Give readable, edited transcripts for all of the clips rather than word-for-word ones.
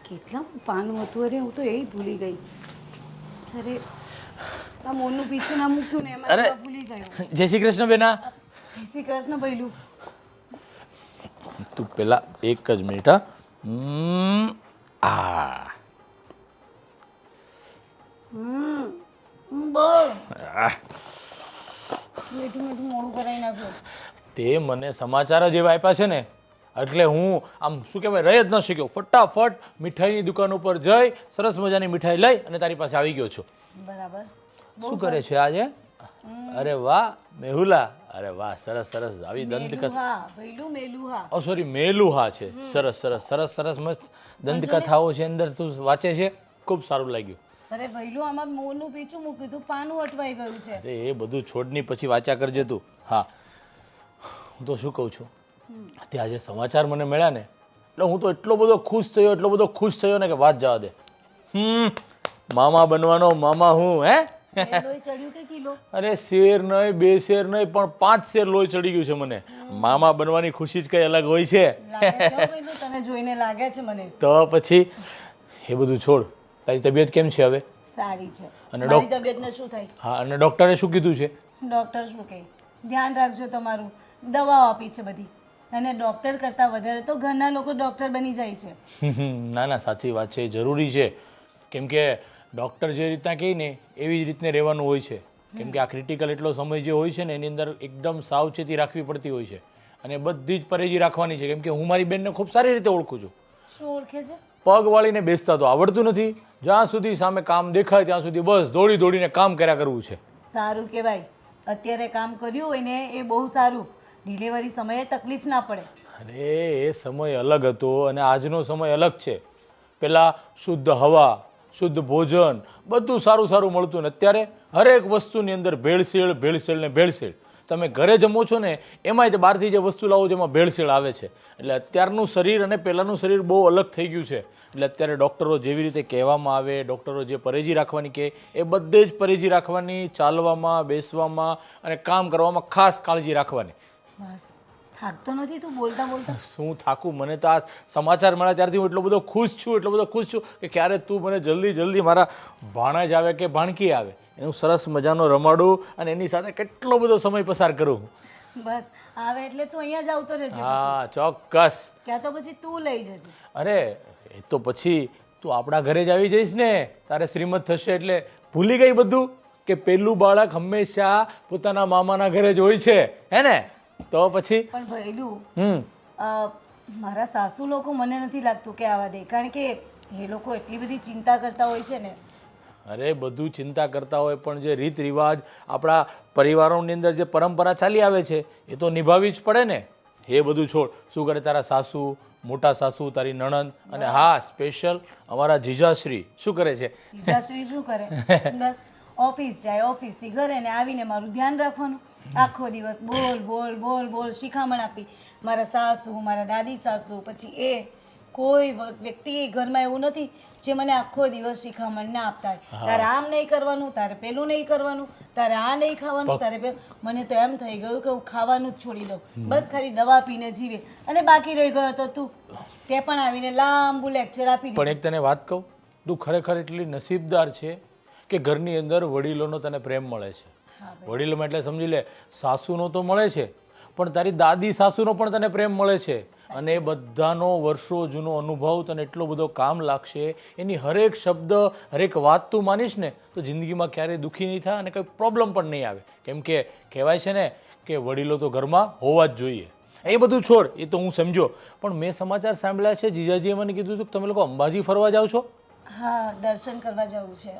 કેટલામાં પાનું હતું? અરે હું તો એ ભૂલી ગઈ. અરે આ મોરનું પીછું ના મૂક્યું ને એમાં તો ભૂલી ગયો. જય શ્રી કૃષ્ણ બેના. જય શ્રી કૃષ્ણ ભૈલું. તું પેલા એક જ મિનિટ હા. આ બોલ. મીઠું મીઠું મોડું કરાવી નાખ્યું. તે મને સમાચાર જ એવા આપ્યા છે ને એટલે હું આમ શું કહેવાય રહી જ ન શક્યો. ફટાફટ મીઠાઈની દુકાન ઉપર જઈ સરસ મજાની મીઠાઈ લઈ અને તારી પાસે આવી ગયો છું. બરાબર. શું કરે છે આજે? અરે વાહ મેહુલા. અરે વાહ સરસ સરસ આવી દંતકથા. ભૈલું મેલુહા. ઓ સોરી મેલુહા છે. સરસ સરસ સરસ સરસ મસ્ત દંતકથાઓ છે અંદર તું વાંચે છે. ખૂબ સારું લાગ્યું. અરે ભૈલું આમાં મોરનું પીછું મૂક્યું તું પાનું અટવાઈ ગયું છે. અરે એ બધું છોડની પછી વાંચ્યા કરજે તું. હા હું તો શું કહું છું તે આજે સમાચાર મને મળ્યા ને એટલે હું તો એટલો બધો ખુશ થયો ને કે વાત જવા દે. મામા બનવાનો મામા હું હે. લોહી ચડ્યું કે કિલો? અરે શેર નહીં 2 શેર નહીં પણ 5 શેર લોહી ચડી ગયું છે મને. મામા બનવાની ખુશી જ કઈ અલગ હોય છે. તને જોઈને લાગે છે મને. તો પછી એ બધું છોડ. તારી તબિયત કેમ છે હવે? સારી છે. અને મારી તબિયતને શું થાય? હા અને ડોક્ટરે શું કીધું છે? ડોક્ટર શું કહે? ધ્યાન રાખજો તમારું. દવાઓ આપી છે બધી. અને ડોક્ટર કરતાં વધારે તો ઘરના લોકો ડોક્ટર બની જાય છે. ના ના સાચી વાત છે જરૂરી છે. કેમ કે ડૉક્ટર જે રીતના કહે ને એવી જ રીતને રહેવાનું હોય છે. કેમ કે આ ક્રિટિકલ એટલો સમય જે હોય છે ને એની અંદર એકદમ સાવચેતી રાખવી પડતી હોય છે અને બધી જ પરેજી રાખવાની છે. કેમ કે હું મારી બેનને ખૂબ સારી રીતે ઓળખું છું. શું ઓળખે છે? પગ વાળીને બેસતા તો આવડતું નથી. જ્યાં સુધી સામે કામ દેખાય ત્યાં સુધી બસ દોડી દોડીને કામ કર્યા કરવું છે. સારું કહેવાય. અત્યારે કામ કર્યું હોય ને એ બહુ સારું. ડિલિવરી સમયે તકલીફ ના પડે. અરે એ સમય અલગ હતો અને આજનો સમય અલગ છે. પહેલાં શુદ્ધ હવા શુદ્ધ ભોજન બધું સારું સારું મળતું ને અત્યારે હરેક વસ્તુની અંદર ભેળસેળ ભેળસેળ ને ભેળસેળ. તમે ઘરે જમો છો ને એમાંય તે બહારથી જે વસ્તુ લાવો છો એમાં ભેળસેળ આવે છે. એટલે અત્યારનું શરીર અને પહેલાંનું શરીર બહુ અલગ થઈ ગયું છે. એટલે અત્યારે ડૉક્ટરો જેવી રીતે કહેવામાં આવે ડૉક્ટરો જે પરેજી રાખવાની કહે એ બધે જ પરેજી રાખવાની. ચાલવામાં બેસવામાં અને કામ કરવામાં ખાસ કાળજી રાખવાની. બસ થાકતો નથી તું બોલતા બોલતા? શું થાકું? મને તો આ સમાચાર મળ્યા ત્યારથી હું એટલો બધો ખુશ છું કે ક્યારે તું મને જલ્દી મારા ભાણેજ આવે કે ભાણકી આવે એનું સરસ મજાનો રમાડું અને એની સાથે કેટલો બધો સમય પસાર કરું. બસ આવે એટલે તું અહીંયા જ આવતો રહેજે. હા ચોક્કસ. ક્યાં તો પછી તું લઈ જજે. અરે એ તો પછી તું આપણા ઘરે જ આવી જઈશ ને તારે શ્રીમત થશે એટલે ભૂલી ગઈ બધું કે પેલું બાળક હંમેશા પોતાના મામાના ઘરે જ હોય છે હે ને? તો પછી પણ ભૈલું મારા સાસુ લોકો મને નથી લાગતું કે આવા દે. કારણ કે એ લોકો એટલી બધી ચિંતા કરતા હોય છે ને. અરે બધું ચિંતા કરતા હોય પણ જે રીત રિવાજ આપણા પરિવારોની અંદર જે પરંપરા ચાલી આવે છે એ તો નિભાવવી જ પડે ને. એ બધું છોડ. શું કરે તારા સાસુ મોટા સાસુ તારી નણંદ અને હા સ્પેશિયલ અમારા જીજાશ્રી શું કરે છે? જીજાશ્રી શું કરે? બસ ઓફિસ જાય ઓફિસથી ઘરે ને આવીને મારું ધ્યાન રાખવાનું. આખો દિવસ બોલ બોલ બોલ બોલ શિખામણ આપી. મારા સાસુ મારા દાદી સાસુ પછી એ કોઈ વ્યક્તિ ઘરમાં એવું નથી જે મને આખો દિવસ શિખામણ ના આપતા હોય. તારે આમ નહીં કરવાનું, તારે પેલું નહીં કરવાનું, તારે આ નહીં ખાવાનું, તારે પેલું. મને તો એમ થઈ ગયું કે હું ખાવાનું જ છોડી દઉં. બસ ખાલી દવા પીને જીવે. અને બાકી રહી ગયો તો તું તે પણ આવીને લાંબુ લેક્ચર આપી દીધું. પણ એક તને વાત કહું તું ખરેખર એટલી નસીબદાર છે કે ઘરની અંદર વડીલોનો તને પ્રેમ મળે છે. વડીલોમાં એટલે સમજી લે સાસુનો તો મળે છે પણ તારી દાદી સાસુનો પણ તને પ્રેમ મળે છે. અને એ બધાનો વર્ષો જૂનો અનુભવ તને એટલો બધો કામ લાગશે. એની હરેક શબ્દ હરેક વાત તું માનીશ ને તો જિંદગીમાં ક્યારેય દુઃખી નહીં થાય અને કંઈ પ્રોબ્લેમ પણ નહીં આવે. કેમ કે કહેવાય છે ને કે વડીલો તો ઘરમાં હોવા જ જોઈએ. એ બધું છોડ એ તો હું સમજો પણ મેં સમાચાર સાંભળ્યા છે જીજાજીએ મને કીધું હતું કે તમે લોકો અંબાજી ફરવા જાઓ છો? હા દર્શન કરવા જવું છે.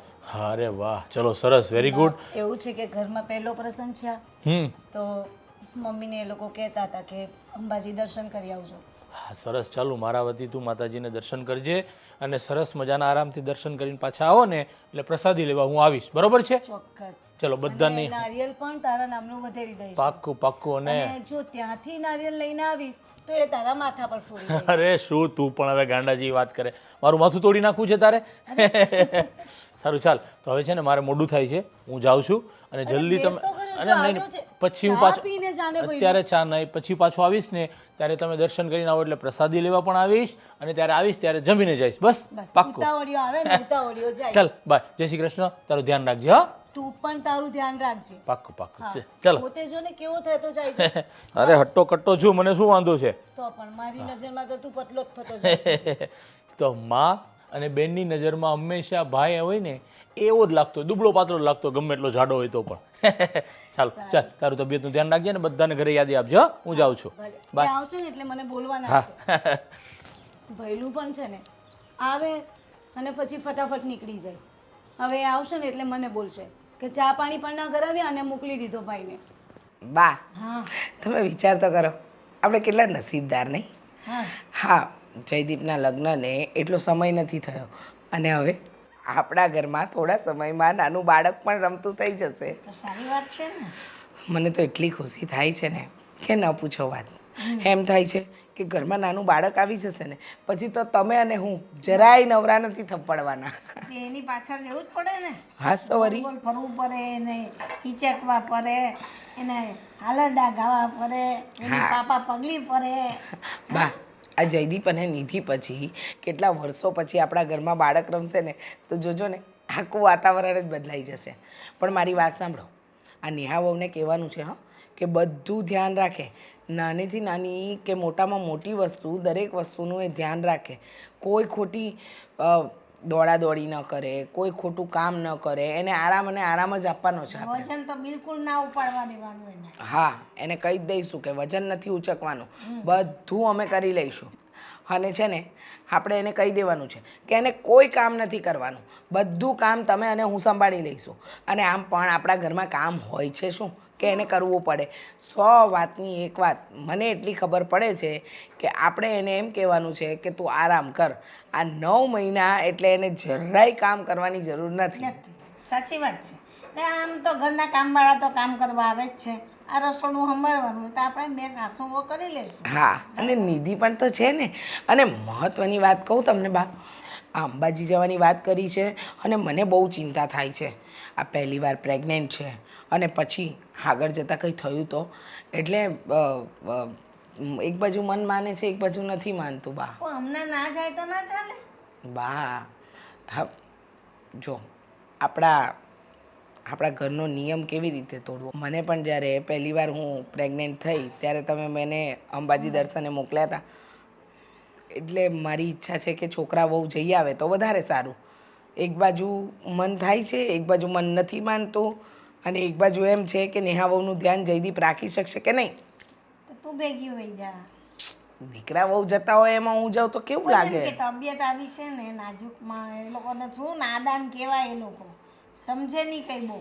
અરે વાહ ચલો સરસ વેરી ગુડ. એવું છે કે ઘરમાં પહેલો પ્રસંગ છે તો મમ્મીને એ લોકો કહેતા હતા કે અંબાજી દર્શન કરી આવજો. હા સરસ ચાલુ મારા વતી તું માતાજીને દર્શન કરજે અને સરસ મજાના આરામથી દર્શન કરીને પાછા આવો ને એટલે પ્રસાદી લેવા હું આવીશ. બરોબર છે? ચોક્કસ. ચલો બધાને નારિયેલ પણ તારા નામનું વધારી દઈશ. પાક્કું પાક્કું. અને જો ત્યાંથી નારિયેલ લઈને આવીશ તો એ તારા માથા પર ફોડી દઈશ. અરે શું તું પણ હવે ગાંડાજી વાત કરે. મારું માથું તોડી નાખવું છે તારે? સારું ચાલ તો હવે છે ને મારે મોડું થાય છે હું જાઉં છું અને જલ્દી બેસ તમે તો ખરો, અને જો નહીં આવ્યો છે. પછી હું ચા પાછો પીને જાને ભાઈ. અત્યારે ચા નહીં, પછી પાછો આવીશ ને ત્યારે તમે દર્શન કરીને આવો એટલે પ્રસાદી લેવા પણ આવીશ અને ત્યારે આવીશ ત્યારે જમીને જઈશ. બસ બસ પાક્કું. ઉતાવળિયો આવે ને ઉતાવળિયો જાય. ચાલ બાય, જય શ્રી કૃષ્ણ. તારું ધ્યાન રાખજે. હા, તું પણ તારું ધ્યાન રાખજે. પાક્કું પાક્કું. હા. ચાલો. પોતે જો ને કેવો થતો જાય છે. અરે હટ્ટો કટ્ટો છું, મને શું વાંધો છે? તો પણ મારી નજરમાં તો તું પતલો જ થતો જાય છે. તો માં અને બેનની નજરમાં હંમેશા ભાઈ હોય ને એવો જ લાગતો હોય, દુબળો પાતળો લાગતો હોય, ગમે એટલો જાડો હોય તો પણ. ચાલ ચાલ, તારું તબિયતનું ધ્યાન રાખજે ને બધાને ઘરે યાદી આપજો. હા, હું જાઉં છું. ભલે. એ બાય. આવશે ને એટલે મને બોલવાના હા. છે. ભૈલું પણ છે ને આવે અને પછી ફટાફટ નીકળી જાય. હવે એ આવશે ને એટલે મને બોલશે કે ચા પાણી પણ ના કરાવ્યા અને મોકલી દીધો ભાઈને. બા હા તમે વિચાર તો કરો, આપણે કેટલા નસીબદાર નહીં? હા હા, જયદીપના લગ્નને એટલો સમય નથી થયો અને હવે આપણા ઘરમાં થોડા સમયમાં નાનું બાળક પણ રમતું થઈ જશે. તો સારી વાત છે ને. મને તો એટલી ખુશી થાય છે ને કે ન પૂછો વાત. એમ થાય છે કે ઘરમાં નાનું બાળક આવી જશે ને પછી તો તમે અને હું જરાય નવરા નથી થપડવાના. એની પાછળ જવું જ પડે ને. હા તો વરી. ગોળ ફરવું પડે એને હિચકવા પડે એને હાલરડા ગાવા પડે એની હા. પાપા પગલી પડે. બા આ જયદીપ અને નિધિ પછી કેટલા વર્ષો પછી આપણા ઘરમાં બાળક રમશે ને તો જોજો ને આખું વાતાવરણ જ બદલાઈ જશે. પણ મારી વાત સાંભળો, આ નેહા વહુને કહેવાનું છે હા કે બધું ધ્યાન રાખે, નાનીથી નાની કે મોટામાં મોટી વસ્તુ દરેક વસ્તુનું એ ધ્યાન રાખે. કોઈ ખોટી દોડાદોડી ન કરે, કોઈ ખોટું કામ ન કરે, એને આરામ અને આરામ જ આપવાનો છે આપણે. વજન તો બિલકુલ ના ઉપાડવા દેવાનું એને. હા, એને કહી જ દઈશું કે વજન નથી ઉચકવાનું, બધું અમે કરી લઈશું. અને છે ને આપણે એને કહી દેવાનું છે કે એને કોઈ કામ નથી કરવાનું, બધું કામ તમે અને હું સંભાળી લઈશું. અને આમ પણ આપણા ઘરમાં કામ હોય છે શું કે એને કરવું પડે. 100 વાતની એક વાત મને એટલી ખબર પડે છે કે આપણે એને એમ કહેવાનું છે કે તું આરામ કર. આ 9 મહિના એટલે એને જરાય કામ કરવાની જરૂર નથી. નથી. સાચી વાત છે. ને આમ તો ઘરના કામવાળા તો કામ કરવા આવે જ છે. આ રસોડું સંભાળવાનું તો આપણે બે સાસુઓ કરી લઈશું. હા, અને નિધિ પણ તો છે ને. અને મહત્ત્વની વાત કહું તમને બા, આ અંબાજી જવાની વાત કરી છે અને મને બહુ ચિંતા થાય છે. આ પહેલી વાર પ્રેગ્નેન્ટ છે અને પછી આગળ જતાં કંઈ થયું તો એટલે એક બાજુ મન માને છે, એક બાજુ નથી માનતું બા. હમણાં ના જાય તો ના ચાલે. બા હા, જો આપણા ઘરનો નિયમ કેવી રીતે તોડવો. મને પણ જ્યારે પહેલી વાર હું પ્રેગ્નેન્ટ થઈ ત્યારે તમે મને અંબાજી દર્શને મોકલ્યા હતા. એટલે મારી ઈચ્છા છે કે છોકરા બહુ જઈ આવે તો વધારે સારું. એક બાજુ મન થાય છે, એક બાજુ મન નથી માનતું અને એક બાજુ એમ છે કે નેહા વહુનું ધ્યાન જયદીપ રાખી શકશે કે નહીં. તો તું ભેગી વહી જા. દીકરા વહુ જતા હોય એમાં હું જાઉં તો કેવું પણ એમ લાગે? કે તબિયત આવી છે ને નાજુકમાં એ લોકોને શું નાદાન કહેવાય, એ લોકો સમજે નહીં કંઈ બહુ.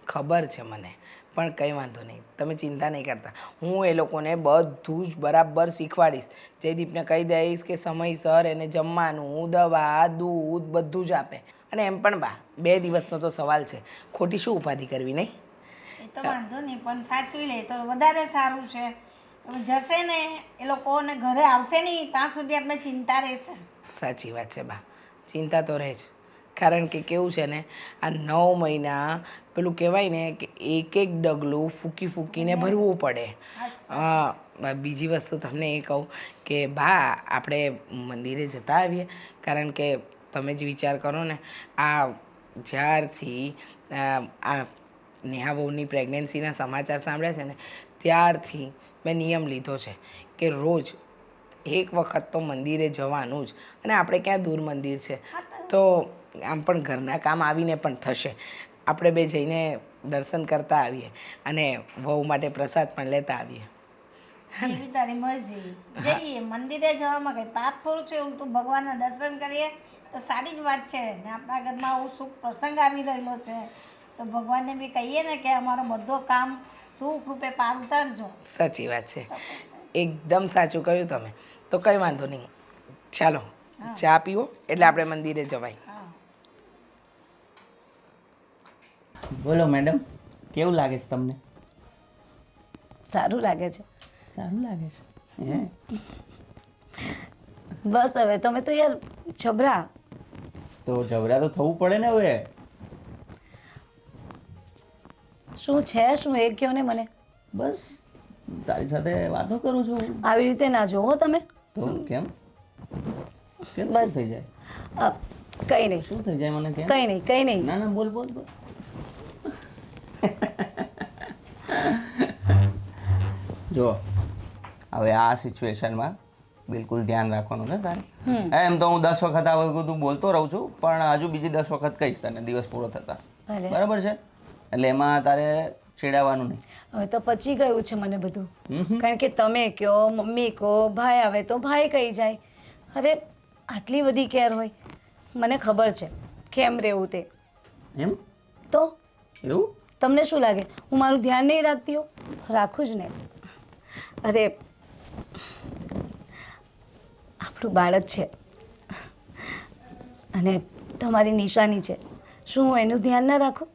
ખબર છે મને, પણ કંઈ વાંધો નહીં, તમે ચિંતા નહીં કરતા. હું એ લોકોને બધું જ બરાબર શીખવાડીશ. જયદીપને કહી દઈશ કે સમયસર એને જમવાનું, દવા, દૂધ બધું જ આપે. અને એમ પણ બા 2 દિવસનો તો સવાલ છે, ખોટી શું ઉપાધિ કરવી નહીં? એ તો વાંધો નહીં, પણ સાચવી લે તો વધારે સારું છે. હવે જશે ને એ લોકોને ઘરે આવશે નહીં ત્યાં સુધી આપણે ચિંતા રહેશે. સાચી વાત છે બા, ચિંતા તો રહે જ. કારણ કે કેવું છે ને આ 9 મહિના પેલું કહેવાય ને કે એક એક ડગલું ફૂંકી ફૂંકીને ભરવું પડે. બીજી વસ્તુ તમને એ કહું કે બા આપણે મંદિરે જતા આવીએ. કારણ કે તમે જ વિચાર કરો ને, આ જ્યારથી આ નેહા વહુની પ્રેગ્નન્સીના સમાચાર સાંભળ્યા છે ને ત્યારથી મેં નિયમ લીધો છે કે રોજ એક વખત તો મંદિરે જવાનું જ. અને આપણે ક્યાં દૂર મંદિર છે તો આમ પણ ઘરના કામ આવીને પણ થશે. આપણે બે જઈને દર્શન કરતા આવીએ અને વહુ માટે પ્રસાદ પણ લેતા આવીએ. જેવી તારી મરજી. જઈએ મંદિરે જવામાં કંઈ પાપ થોડું છે. એવું તું ભગવાનના દર્શન કરીએ તો સારી જ વાત છે. ને આપણા ઘરમાં આવું શુભ પ્રસંગ આવી રહેલો છે તો ભગવાનને બી કહીએ ને કે અમારો બધો કામ સુખ રૂપે પાર ઉતારજો. સાચી વાત છે, એકદમ સાચું કહ્યું તમે. તો કંઈ વાંધો નહીં, ચાલો ચા પીવો એટલે આપણે મંદિરે જવાય. હા. બોલો મેડમ, કેવું લાગે છે તમને? સારું લાગે છે. સારું લાગે છે હે? બસ હવે તમે તો યાર છબરા. તો જબરા તો થવું પડે ને હવે. શું છે શું એ કહો ને મને. બસ તારી સાથે વાતો કરું છું. આવી રીતે ના જોવો તમે. તો કેમ કેમ બસ. શું થઈ જાય? કંઈ નહીં, શું થઈ જાય મને કેમ? કંઈ નહીં, કંઈ નહીં. ના ના બોલ બોલ બોલ. જો હવે આ સિચ્યુએશનમાં બિલકુલ ધ્યાન રાખવાનું ને તારે. એમ તો હું 10 વખત આ બધું બોલતો રહું છું, પણ હજુ બીજી 10 વખત કહીશ તને દિવસ પૂરો થતા. ભલે. બરાબર છે? એટલે એમાં તારે ચીડાવવાનું નહીં. હવે તો પચી ગયું છે મને બધું. કારણ કે તમે કહો, મમ્મી કહો, ભાઈ આવે તો ભાઈ કહી જાય. અરે આટલી બધી કેર હોય. મને ખબર છે કેમ રહેવું તે. એમ? તો એવું? તમને શું લાગે હું મારું ધ્યાન નહીં રાખતી હોઉં? રાખું જ ને. અરે આપણું બાળક છે અને તમારી નિશાની છે, શું હું એનું ધ્યાન ના રાખું?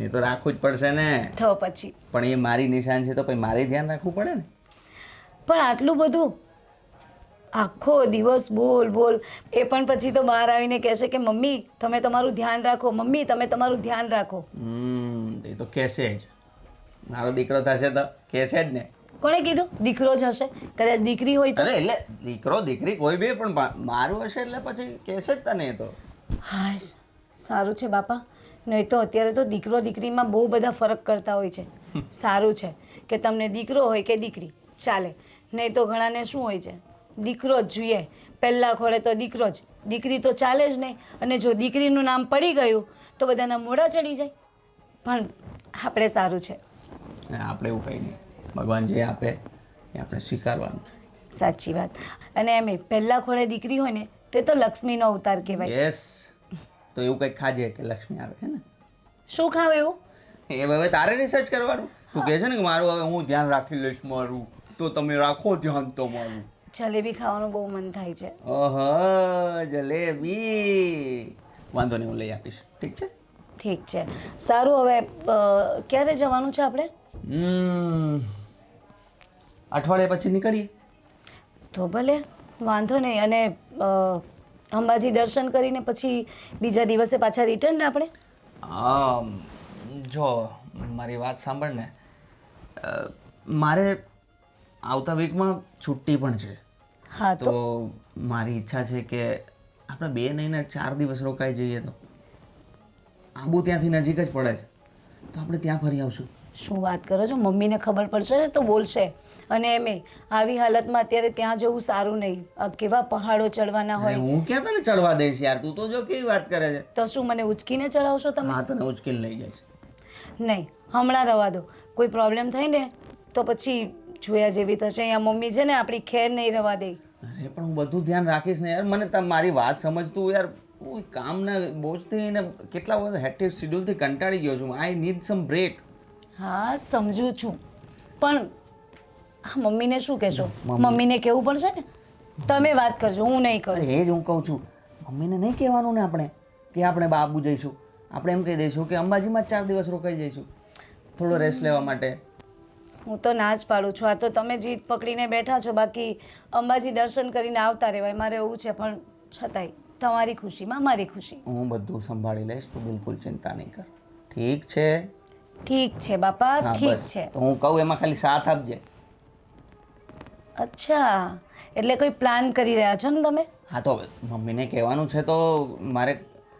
એ તો રાખવું જ પડશે ને. તો પછી પણ એ મારી નિશાન છે તો પછી મારે ધ્યાન રાખવું પડે ને. પણ આટલું બધું આખો દિવસ બોલ બોલ, એ પણ પછી તો બહાર આવીને કહેશે કે મમ્મી તમે તમારું ધ્યાન રાખો, મમ્મી તમે તમારું ધ્યાન રાખો. એ તો કહેશે જ. મારો દીકરો થશે તો કહેશે જ ને. કોણે કીધું દીકરો જ હશે? કદાચ દીકરી હોય તો. અરે એટલે દીકરો દીકરી કોઈ બી, પણ મારું હશે એટલે પછી કહેશે જ તને. એ તો હા સારું છે બાપા. નહીં તો અત્યારે તો દીકરો દીકરીમાં બહુ બધા ફરક કરતા હોય છે. સારું છે કે તમને દીકરો હોય કે દીકરી ચાલે, નહીં તો ઘણાને શું હોય છે દીકરો જ જોઈએ, પહેલા ખોળે તો દીકરો જ, દીકરી તો ચાલે જ નહીં. અને જો દીકરીનું નામ પડી ગયું તો બધાના મોઢા ચડી જાય. પણ આપણે સારું છે. આપણે એવું કંઈ નહીં. ભગવાન જે આપે એ આપણે સ્વીકારવાનું છે. સાચી વાત. અને એમ પહેલા ખોળે દીકરી હોય ને તે તો લક્ષ્મીનો અવતાર કહેવાય. યસ. તો એવું કંઈક ખાજે કે લક્ષ્મી આવે છે ને. શું ખાવ એવું? એ હવે તારે રિસર્ચ કરવાનું. તું કહે છે ને કે મારું હવે હું ધ્યાન રાખી લઈશ મારું, તો તમે રાખો ધ્યાન તો મારું. જલેબી ખાવાનું બહુ મન થાય છે. ઓહો જલેબી. વાંધો નહીં, હું લઈ આપીશ. ઠીક છે? ઠીક છે. સારું, હવે ક્યારે જવાનું છે આપણે? અઠવાડિયા પછી નીકળીએ. તો ભલે, વાંધો નહીં. અને અંબાજી દર્શન કરીને પછી બીજા દિવસે પાછા રિટર્ન આપણે? જો મારી વાત સાંભળ ને, મારે આવતા વીકમાં છુટ્ટી પણ છે. હા તો મારી ઈચ્છા છે કે આપણે 2 નહીં ને 4 દિવસ રોકાઈ જઈએ. તો આબુ ત્યાંથી નજીક જ પડે છે, તો આપણે ત્યાં ફરી આવશું. શું વાત કરો છો? મમ્મીને ખબર પડશે ને તો બોલશે. અને એમે આવી હાલતમાં અત્યારે ત્યાં જવું સારું નહીં. કેવા પહાડો ચડવાના હોય. હું ક્યાં તને ચડવા દઈશ યાર, તું તો જો કેવી વાત કરે છે. તો શું મને ઉચકીને ચડાવશો તમે? હા, તને ઉચકીને લઈ જાય છે. નહીં, હમણાં રવા દો. કોઈ પ્રોબ્લેમ થાય ને તો પછી જોયા જેવી થશે. અહીંયા મમ્મી છે ને આપણી ખેર નહીં રવા દે. અરે પણ હું બધું ધ્યાન રાખીશ ને યાર. મને મારી વાત સમજતું યાર. હું કામના બોજથી ને કેટલા બધા હેક્ટિક શેડ્યુલથી કંટાળી ગયો છું. I need some break. હા સમજુ છું, પણ મમ્મીને શું કહેશો? મમ્મીને કહેવું પડશે ને. તમે વાત કરજો, હું નહીં કરું. એ જ હું કહું છું, મમ્મીને નહીં કહેવાનું ને આપણે કે આપણે બાબુ જઈશું. આપણે એમ કહી દઈશું કે અંબાજીમાં 4 દિવસ રોકાઈ જઈશું થોડો રેસ્ટ લેવા માટે. હું તો ના જ પાડું છું. આ તો તમે જીદ પકડીને બેઠા છો. બાકી અંબાજી દર્શન કરીને આવતા રહેવાય. મારે એવું છે, પણ છતાંય તમારી ખુશીમાં મારી ખુશી. હું બધું સંભાળી લઈશ, તું બિલકુલ ચિંતા નહીં કર. ઠીક છે? ઠીક છે બાપા, હા, ઠીક બસ. છે. તો હું કહું એમાં ખાલી સાથ આપજે. અચ્છા, એટલે કોઈ પ્લાન કરી રહ્યા છો ને તમે? હા, તો મમ્મીને કહેવાનું છે તો મારે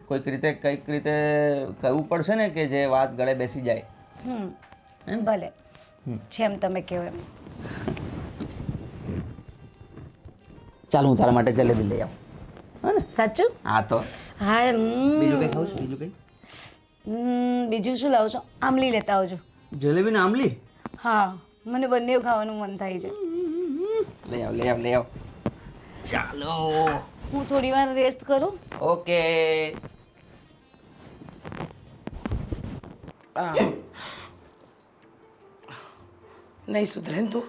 કોઈક રીતે કંઈક રીતે કહેવું પડશે ને કે જે વાત ગળે બેસી જાય. ભલે, જેમ તમે કહો એમ. ચાલ હું તારા માટે જલેબી લઈ આવું. હા ને? સાચું? હા તો હા. બીજું કંઈ ખાવું છું? બીજું કંઈ? બીજું શું લાવો છો? આમલી લેતા આવજો. જલેબી ને આમલી? હા, મને બંને ખાવાનું મન થાય છે. લઈ આવ લઈ આવ લઈ આવ. ચાલો, હું થોડી વાર રેસ્ટ કરું. ઓકે. નહીં સુધરે ને તું?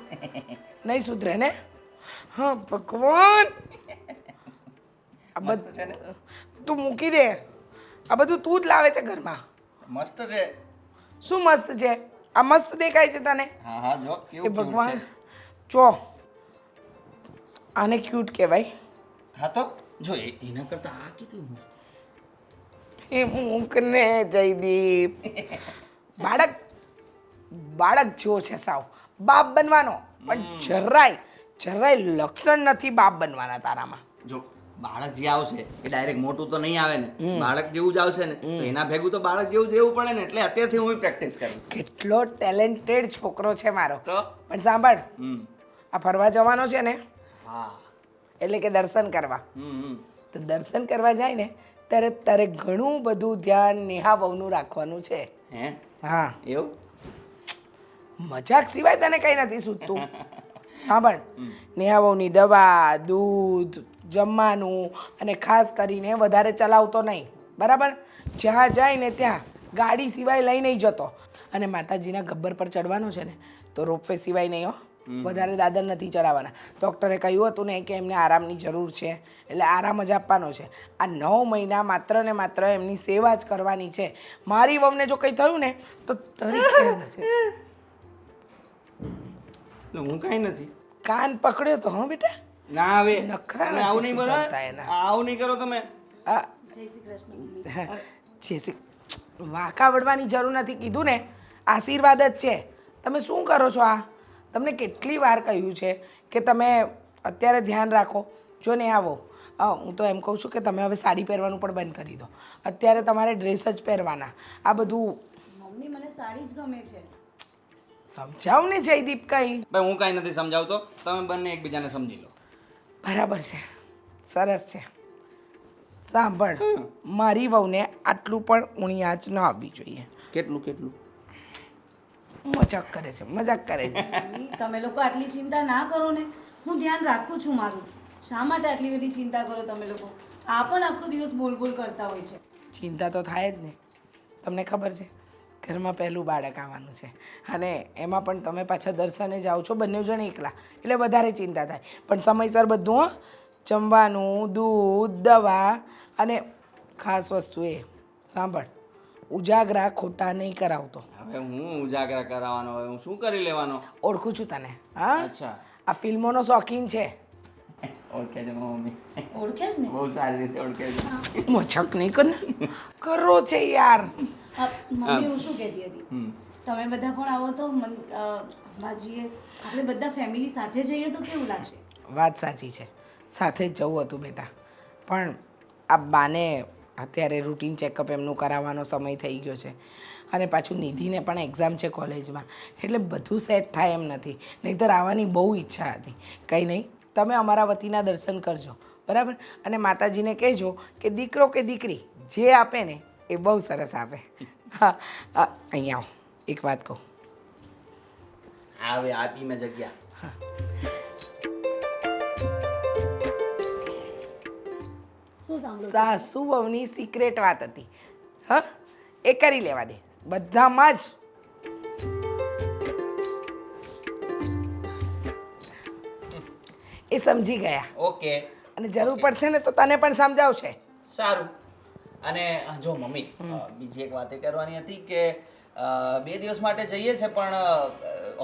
નહીં સુધરે ને? હા ભગવાન, આ બધું તું મૂકી દે. આ બધું તું જ લાવે છે ઘરમાં. મસ્ત છે. શું મસ્ત છે? આ મસ્ત દેખાય છે તને? હા હા, જો એ કેવું ભગવાન, જો આને ક્યુટ કહેવાય. હા તો જો એના કરતા આ કેટલું મસ્ત. એ મૂકને જયદીપ, બાળક જેવો છે સાવ, બાપ બનવાનો પણ જરાય લક્ષણ નથી બાપ બનવાના તારામાં. જો બાળક જે આવશે એ ડાયરેક્ટ મોટું તો નહીં આવે ને, બાળક જેવું જ આવશે ને તો એના ભેગું તો બાળક જેવું જ રહેવું પડે ને. એટલે અત્યારથી હું પ્રેક્ટિસ કરું. કેટલો ટેલેન્ટેડ છોકરો છે મારો. તો પણ સાંભળ, હમ આ ફરવા જવાનો છે ને, હા એટલે કે દર્શન કરવા, હમ તો દર્શન કરવા જાય ને ત્યારે તારે ઘણું બધું ધ્યાન નેહા વહુનું રાખવાનું છે. હે હા, એવું? મજાક સિવાય તને કંઈ નથી સૂચતું. સાંભળ, નેહા વહુની દવા, દૂધ, જમવાનું અને ખાસ કરીને વધારે ચલાવતો નહીં, બરાબર? જ્યાં જાય ને ત્યાં ગાડી સિવાય લઈ નહીં જતો. અને માતાજીના ગબ્બર પર ચડવાનું છે ને તો રોપવે સિવાય નહીં હો, વધારે દાદર નથી ચડાવવાના. ડૉક્ટરે કહ્યું હતું ને કે એમને આરામની જરૂર છે, એટલે આરામ જ આપવાનો છે. આ 9 મહિના માત્ર ને માત્ર એમની સેવા જ કરવાની છે. મારી વહુને જો કંઈ થયું ને તો તારી ખેર નથી. હું કાંઈ નથી. કાન પકડ્યો તો હા બેટા, ના આવે નખરા તમે આવું નથી નહીં બોલો. સુધારતા એના. આવું નહીં કરો તમે. આ જય શ્રી કૃષ્ણ. જે શ્રી વાંકા વળવાની જરૂર નથી, કીધું ને આશીર્વાદ જ છે. તમે શું કરો છો આ? તમને કેટલી વાર કહ્યું છે કે તમે અત્યારે ધ્યાન રાખો. જો ને આવો, હું તો એમ કહું છું કે તમે હવે સાડી પહેરવાનું પણ બંધ કરી દો. અત્યારે તમારે ડ્રેસ જ પહેરવાના. આ બધું મમ્મી મને સાડી જ ગમે છે. સમજાવ ને જયદીપ કંઈ. ભાઈ હું કાંઈ નથી સમજાવતો, તમે બંને એકબીજાને સમજી લો. બરાબર છે, સરસ છે. સાંભળ, મારી વહુને આટલું પણ ઊણી આંચ ન આવવી જોઈએ. કેટલું કેટલું? મજાક કરે છે, મજાક કરે છે. મમ્મી, તમે લોકો આટલી ચિંતા ના કરો ને, હું ધ્યાન રાખું છું મારું. શા માટે આટલી બધી ચિંતા કરો તમે લોકો? આ પણ આખો દિવસ બોલ બોલ કરતા હોય છે. ચિંતા તો થાય જ ને. તમને ખબર છે ઘરમાં પહેલું બાળક આવવાનું છે અને એમાં પણ તમે પાછા દર્શને જાઓ છો બંને જણ એકલા, એટલે વધારે ચિંતા થાય. પણ સમયસર બધું હો, જમવાનું, દૂધ, દવા અને ખાસ વસ્તુ એ સાંભળ, ઉજાગરા ખોટા નહીં કરાવતો. હવે હું ઉજાગરા કરાવવાનો, હવે હું શું કરી લેવાનો? ઓળખું છું તને. હા, અચ્છા, આ ફિલ્મોનો શોખીન છે. ઓળખે છે મમ્મી. ઓળખે જ ને? બહુ સારી રીતે ઓળખે છે. મજાક નહીં કર ને, કરો છે યાર. મમ્મી, હું શું કહેતી હતી, તમે બધા પણ આવો તો બાજીએ આપણે બધા ફેમિલી સાથે જઈએ તો કેવું લાગશે? વાત સાચી છે, સાથે જ જવું હતું બેટા, પણ આ બાને અત્યારે રૂટીન ચેકઅપ એમનું કરાવવાનો સમય થઈ ગયો છે અને પાછું નિધિને પણ એક્ઝામ છે કોલેજમાં, એટલે બધું સેટ થાય એમ નથી. નહીંતર આવવાની બહુ ઈચ્છા હતી. કંઈ નહીં, તમે અમારા વતીના દર્શન કરજો, બરાબર? અને માતાજીને કહેજો કે દીકરો કે દીકરી જે આપે ને એ બહુ સરસ આપે. હા, અહીંયા આવો, એક વાત કહું. હવે આપી મેં જગ્યા. શું સાંભળો? સાસુ વહુની સિક્રેટ વાત હતી. હા, એ કરી લેવા દે બધામાં જ. એ સમજી ગયા ઓકે, અને જરૂર પડશે ને તો તને પણ સમજાવશે. સારું. અને જો મમ્મી, બીજી એક વાત એ કરવાની હતી કે 2 દિવસ માટે જઈએ છે પણ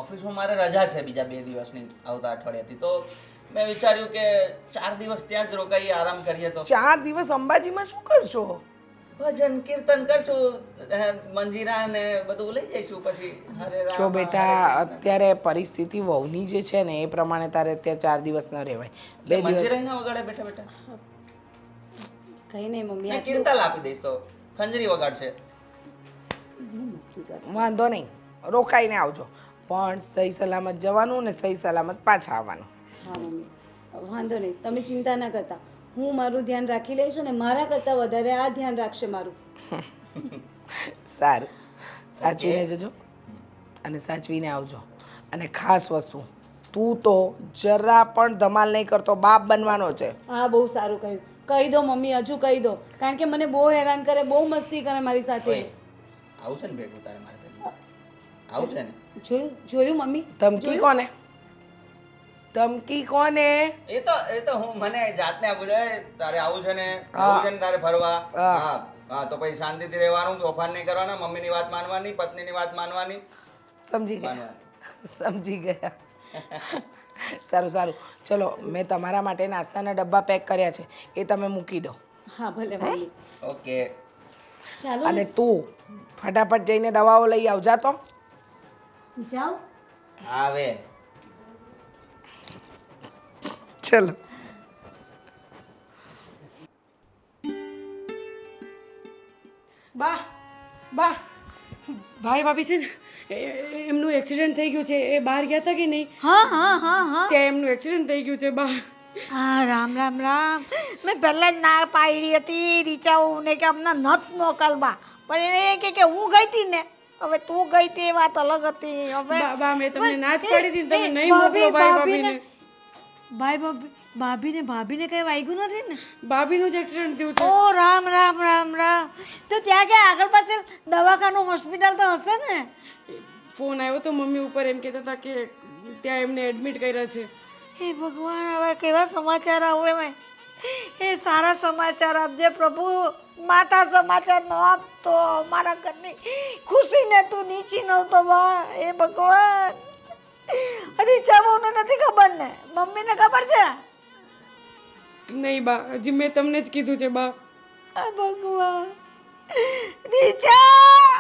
ઓફિસમાં મારે રજા છે બીજા 2 દિવસની આવતા અઠવાડિયાથી, તો મેં વિચાર્યું કે 4 દિવસ ત્યાં જ રોકાઈએ, આરામ કરીએ. તો 4 દિવસ અંબાજીમાં શું કરશો? ભજન કીર્તન કરશું, મંજીરા ને બધું લઈ જઈશું. પછી હરે રામ જો બેટા, અત્યારે પરિસ્થિતિ વહુની જે છે ને એ પ્રમાણે તારે અત્યારે 4 દિવસ ન રહેવાય. 2 દિવસ મંજીરા ના વગાડે બેઠા બેઠા. કઈ નહીં મમ્મી, મેં કીર્તન આપી દઈશ તો ખંજરી વગાડશે. વાંધો નહીં, રોકાઈને આવજો, પણ સહી સલામત જવાનું ને સહી સલામત પાછા આવવાનું. હા મમ્મી, વાંધો નહીં, તમે ચિંતા ના કરતા. હું મારું ધ્યાન રાખી લઈશ અને મારા કરતાં વધારે આ ધ્યાન રાખશે મારું. સારું, સાચવીને જજો અને સાચવીને આવજો. અને ખાસ વસ્તુ, તું તો જરા પણ ધમાલ નહીં કરતો, બાપ બનવાનો છે. હા, બહુ સારું કહ્યું. કહી દો મમ્મી, હજુ કહી દો, કારણ કે મને બહુ હેરાન કરે, બહુ મસ્તી કરે મારી સાથે. આવું છે ને ભેગું તારે મારે ભેગું? આવું છે ને? જોયું મમ્મી? ધમકી કોને? ધમકી કોને? એ તો હું મને જાતને આ બધા તારે આવું છે ને, આવું છે ને તારે ફરવા. હા હા, તો પછી શાંતિથી રહેવાનું, તોફાન નહીં કરવાના, મમ્મીની વાત માનવાની, પત્નીની વાત માનવાની. સમજી ગયા, સમજી ગયા. સારું સારું, ચલો, મેં તમારા માટે નાસ્તાના ડબ્બા પેક કર્યા છે, એ તમે મૂકી દો. હા ભલે મમ્મી. ઓકે. ચાલો અને તું ફટાફટ જઈને દવાઓ લઈ આવ જા તો. જાઓ. આવે ચલો. બા બા ભાઈ ભાભી છે ને એમનું એક્સિડન્ટ થઈ ગયું છે. એ બહાર ગયા હતા કે નહીં? હા હા હા હા ત્યાં એમનું એક્સિડન્ટ થઈ ગયું છે બા. હા રામ રામ રામ મેં પહેલાં જ ના પાડી હતી રીચાઓને કે અમને નથ મોકલવા, પણ એને એ કે હું ગઈ હતી ને, હવે તું ગઈ હતી એ વાત અલગ હતી. હવે બા મેં તમને ના જ પાડી હતી ને, તમે નહીં મોકલો ભાઈ ભાભીને. ભાભીને કઈ વાગ્યું નથી ને? ભાભીનું જ એક્સિડન્ટ થયું છે. ઓ રામ રામ રામ રામ. તો ત્યાં કે આગળ પાછળ દવાખાનું હોસ્પિટલ તો હશે ને? ફોન આવ્યો તો મમ્મી ઉપર, એમ કહેતા હતા કે ત્યાં એમને એડમિટ કર્યા છે. હે ભગવાન, હવે કેવા સમાચાર આવે મેં? એ સારા સમાચાર આપજે પ્રભુ. માતા સમાચાર ન આપતો મારા ઘરની ખુશીને તું નીચી નહોતો બા. એ ભગવાન, અરે ચાવોને નથી ખબર ને, મમ્મીને ખબર છે? નહીં બા, હજી મેં તમને જ કીધું છે બા. આ ભગવાન, રીચા,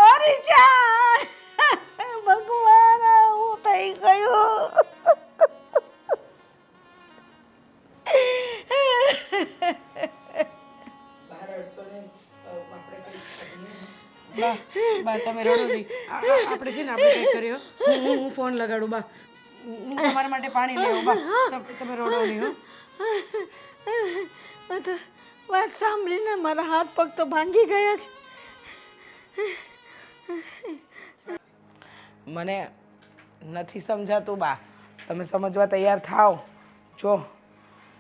ઓ રીચા, ભગવાન હું થઈ ગયું. બા તમે રડો નહીં. આપણે છે ને આપણે કંઈક કરીએ. હું ફોન લગાડું બા. હું તમારા માટે પાણી લઈ આવું બા. તમે રડો નહીં હો. વાત સાંભળીને મારા હાથ પગ તો ભાંગી ગયા છે. મને નથી સમજાતું બા, તમે સમજવા તૈયાર થાવ. જો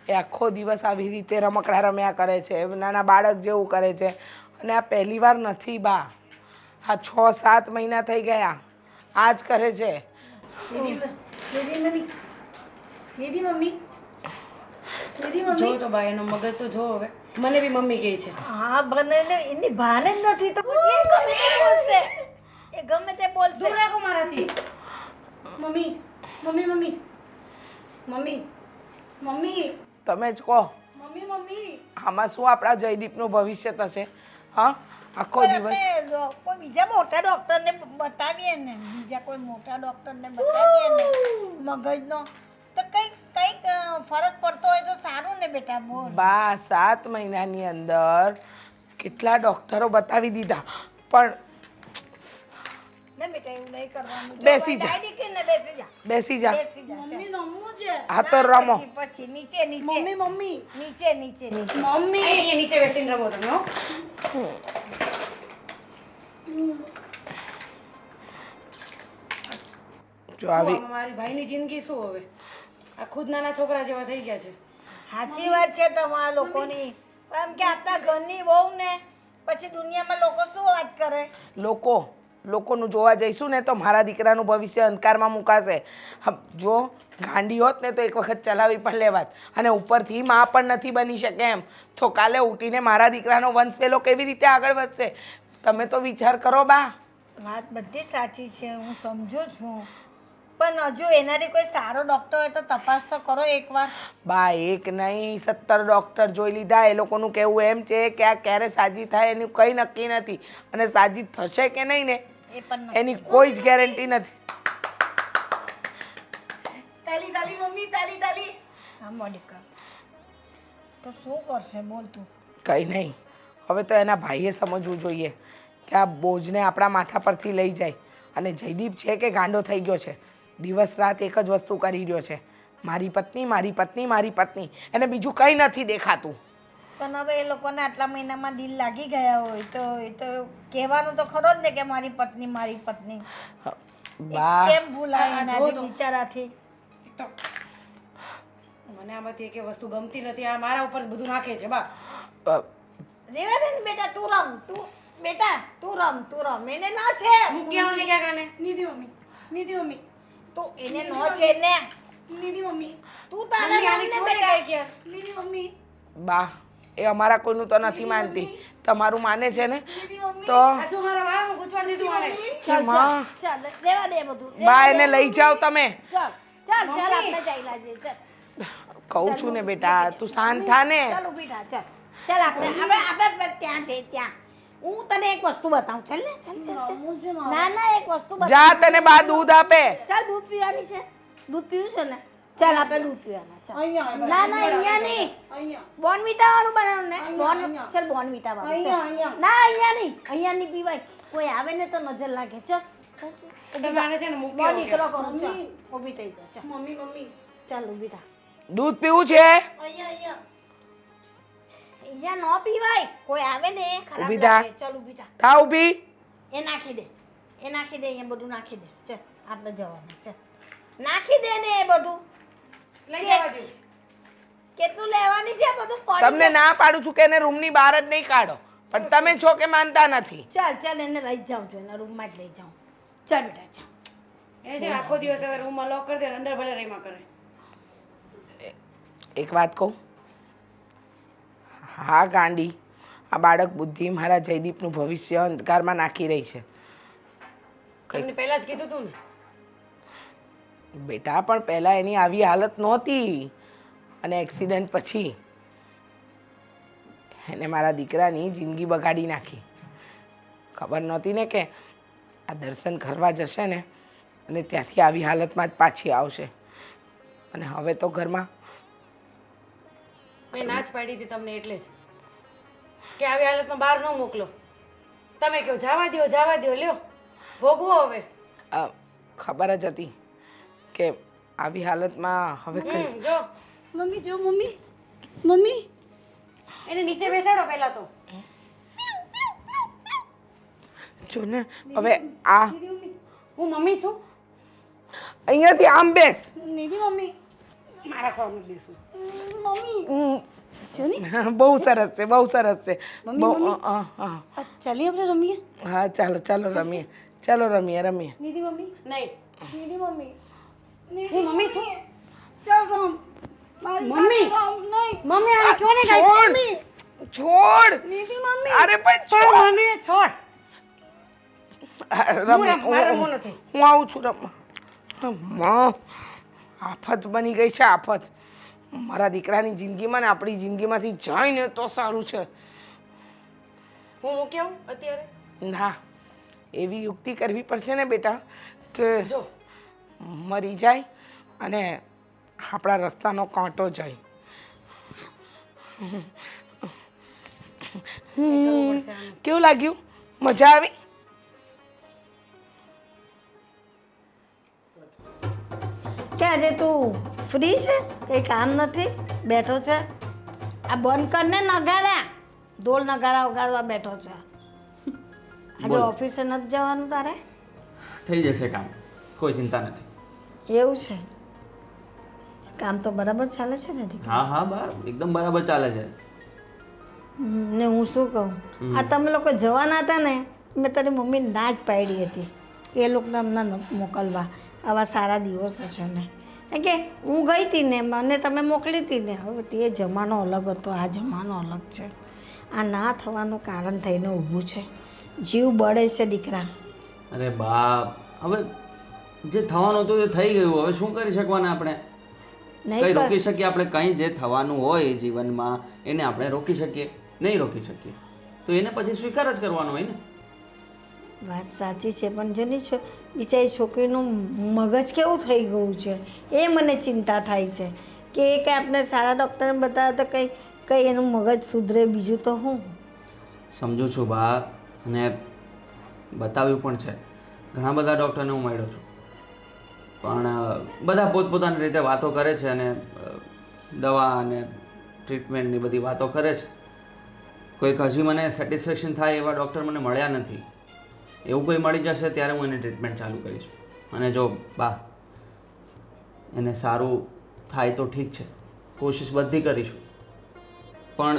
એ આખો દિવસ આવી રીતે રમકડા રમ્યા કરે છે, નાના બાળક જેવું કરે છે. અને આ પહેલી વાર નથી બા, આ 6-7 મહિના થઈ ગયા આ જ કરે છે. જો તો બા એનો મગજ તો જો. હવે મને બી મમ્મી કહે છે. હા બને ને, એની ભાન જ નથી તો પછી એ ગમે તે બોલશે. એ ગમે તે બોલશે. દૂર રાખો મારાથી. Mummy mummy mummy mummy mummy તમે જ કહો, મમ્મી મમ્મી. આમાં શું આપણા જયદીપનું ભવિષ્ય થશે? હા, આખો પણ દિવસ આપણે કોઈ બીજા મોટા ડોક્ટરને બતાવીએ ને, બીજા કોઈ મોટા ડોક્ટરને બતાવીએ ને મગજનો, તો કંઈક ફરક પડતો હોય તો સારું ને બેટા. બોલ. બા 7 મહિનાની અંદર કેટલા ડોક્ટરો બતાવી દીધા, પણ ના બેટા એવું નહીં કરવાનું. બેસી જા. ડાયરેક્ટ ને બેસી જા. બેસી જા. બેસી જા. મમ્મી નમવું છે. હા તો રમો. પછી નીચે મમ્મી મમ્મી નીચે નીચે નીચે. મમ્મી અહીંયા નીચે બેસીને રમો તમે હો. જો આવી શું મારી ભાઈની જિંદગી શું હવે? આ ખુદ નાના છોકરા જેવા થઈ ગયા છે. સાચી વાત છે તમારા લોકોની. એમ કે આપણા ઘરની બહુ ને પછી દુનિયામાં લોકો શું વાત કરે? લોકોનું જોવા જઈશું ને તો મારા દીકરાનું ભવિષ્ય અંધકારમાં મુકાશે. જો ગાંડી હોત ને તો એક વખત ચલાવી પણ લેવાત, અને ઉપરથી માં પણ નથી બની શકે એમ, તો કાલે ઉઠીને મારા દીકરાનો વંશ વેલો કેવી રીતે આગળ વધશે? તમે તો વિચાર કરો બા. વાત બધી સાચી છે, હું સમજુ છું, પણ હજુ એનાથી કોઈ સારો ડૉક્ટર હોય તો તપાસ તો કરો એકવાર. બા એક નહીં 17 ડૉક્ટર જોઈ લીધા. એ લોકોનું કહેવું એમ છે કે આ ક્યારે સાજી થાય એનું કંઈ નક્કી નથી, અને સાજી થશે કે નહીં ને એ પણ એની કોઈ જ ગેરંટી નથી. તાલી તાલી મમ્મી તાલી તાલી. હા મોનિકા, તો શું કરશે બોલ તું? કંઈ નહીં, હવે તો એના ભાઈએ સમજવું જોઈએ કે આ બોજને આપણા માથા પરથી લઈ જાય. અને જયદીપ છે કે ગાંડો થઈ ગયો છે, દિવસ રાત એક જ વસ્તુ કરી રહ્યો છે, મારી પત્ની મારી પત્ની મારી પત્ની. એને બીજું કંઈ નથી દેખાતું. પણ હવે એ લોકોને આટલા મહિનામાં દિલ લાગી ગયા હોય તો એ તો કહેવાનું તો ખરો જ ને કે મારી પત્ની મારી પત્ની. બા કેમ ભૂલાય એના બિચારાથી? તો મને આમાંથી એક વસ્તુ ગમતી નથી. આ મારા ઉપર બધું નાખે છે બા. રેવા દે ને બેટા, તું રમ. તું રમ. એને ન છે. હું ક્યાં ને ક્યાં ગાને નીતિ મમ્મી તો એને ન છે ને. નીતિ મમ્મી તું તારે રમને બેટા. નીતિ મમ્મી બા એ અમારા કોઈનું તો નથી માનતી, તમારું માને છે ને તો આ જો મારા વાળમાં ગુચવાડી દીધું આને. માં ચાલ રેવા દે બધું. બા એને લઈ જાઓ તમે. ચાલ આપણે જઈ લાજે. ચાલ કહું છું ને બેટા, તું શાંત થા ને. ચાલ ઊભી થા. ચાલ ચાલ આપણે ત્યાં છે ત્યાં હું તને એક વસ્તુ બતાવું ચાલ ને ચાલ ના ના એક વસ્તુ બતાવું જા તને બા દૂધ આપે. ચાલ દૂધ પીવાની છે દૂધ પીવું છે ને ચાલ આપણે દૂધ પીવાના ચાલ ના ના અહીંયા નહીં બોર્નવિટા વાળું બનાવ ને ચાલ બોર્નવિટા વાળું ના અહીંયા નહીં પીવાય કોઈ આવે ને તો નજર લાગે ચાલ મારે છે ને મૂકી નીકળો કરું ચાલ ઊભી થઈ જા ચાલ મમ્મી ચાલ ઊભી થા દૂધ પીવું છે? અહીંયા ન પીવાય કોઈ આવે ને ખરાબ ઊભી થા. લાગે ચાલ ઊભી થા થા ઊભી. એ નાખી દે અહીંયા બધું નાખી દે ચાલ આપણે જવાના ચાલ નાખી દે ને એ બધું લઈ જવા દો. કેટલું લેવાની છે બધું પડી તમને ના પાડું છું કે એને રૂમની બહાર જ નહીં કાઢો, પણ તમે છો કે માનતા નથી. ચાલ એને લઈ જાઉં છું એના રૂમમાં જ લઈ જાઉં ચાલ બેટા ચાલ એ છે ને આખો દિવસ હવે રૂમમાં લોક કરી દે અંદર ભલે રહીમાં કરે. એક વાત કહું, હા ગાંડી, આ બાળક બુદ્ધિ મારા જયદીપનું ભવિષ્ય અંધકારમાં નાખી રહી છે. તમને પહેલા જ કીધું તું ને. બેટા પણ પહેલાં એની આવી હાલત નહોતી, અને એક્સિડન્ટ પછી એને મારા દીકરાની જિંદગી બગાડી નાખી. ખબર નહોતી ને કે આ દર્શન કરવા જશે ને અને ત્યાંથી આવી હાલતમાં જ પાછી આવશે. અને હવે તો ઘરમાં મેં ના જ પાડી હતી તમને એટલે જ કે આવી હાલતમાં બહાર ન મોકલો. તમે કહો જવા દો લ્યો ભોગવો હવે. ખબર જ હતી કે આવી હાલતમાં હવે કઈ જો મમ્મી એને નીચે બેસાડો પહેલા તો. જો ને હવે આ હું મમ્મી છું. અહીંયાથી આમ બેસ. મમ્મી મારા ખોળામાં જ બેસું. બહુ સરસ છે, બહુ સરસ છે. ચાલીએ આપણે રમીએ. હા ચાલો રમીએ, ચાલો રમીએ. નહીં મમ્મી હું મમ્મી છું. મમ્મી મમ્મી આને કોને કાઈ છોડ. અરે પણ છોડ. મને છોડ. મારે રમવું નથી. હું આવું છું રમવા. આફત બની ગઈ છે, આફત. મારા દીકરાની જિંદગીમાં ને આપણી જિંદગીમાંથી જાય ને તો સારું છે. હું મૂકી આવું અત્યારે? ના, એવી યુક્તિ કરવી પડશે ને બેટા કે જો મરી જાય અને આપણા રસ્તાનો કાંટો જાય. કેવું લાગ્યું? મજા આવી? કે આજે તું ફ્રી છે કંઈ કામ નથી બેઠો છે આ બંધ કરને નગારા ઢોલ નગારા વગાડવા બેઠો છે આજે ઓફિસે નથી જવાનું તારે થઈ જશે કામ, કોઈ ચિંતા નથી. એવું છે કામ તો બરાબર ચાલે છે ને દીકરા? હા હા બા એકદમ બરાબર ચાલે છે. ને હું શું કહું આ તમે લોકો જવાના હતા ને મેં તારી મમ્મી ના જ પાડી હતી એ લોકોને હમણાં મોકલવા આવા સારા દિવસો છે ને કારણ કે હું ગઈ હતી ને મને તમે મોકલી હતી ને હવે તે જમાનો અલગ હતો આ જમાનો અલગ છે આ ના થવાનું કારણ થઈને ઊભું છે જીવ બળે છે દીકરા. અરે બા હવે જે થવાનું હતું એ થઈ ગયું, હવે શું કરી શકવાના આપણે? કઈ રોકી શકીએ આપણે? કંઈ જે થવાનું હોય જીવનમાં એને આપણે રોકી શકીએ? નહીં રોકી શકીએ તો એને પછી સ્વીકાર જ કરવાનો હોય ને. વાત સાચી છે પણ જો નહીં બિચારી છોકરીનું મગજ કેવું થઈ ગયું છે એ મને ચિંતા થાય છે કે એ કંઈ આપણે સારા ડૉક્ટરને બતાવે તો કંઈ એનું મગજ સુધરે બીજું તો હું સમજુ છું બા અને બતાવ્યું પણ છે, ઘણા બધા ડૉક્ટરને હું મળ્યો છું પણ બધા પોતપોતાની રીતે વાતો કરે છે અને દવા અને ટ્રીટમેન્ટની બધી વાતો કરે છે. કોઈક હજી મને સેટિસ્ફેક્શન થાય એવા ડૉક્ટર મને મળ્યા નથી. એવું કોઈ મળી જશે ત્યારે હું એને ટ્રીટમેન્ટ ચાલુ કરીશ. અને જો બા એને સારું થાય તો ઠીક છે, કોશિશ બધી કરીશું, પણ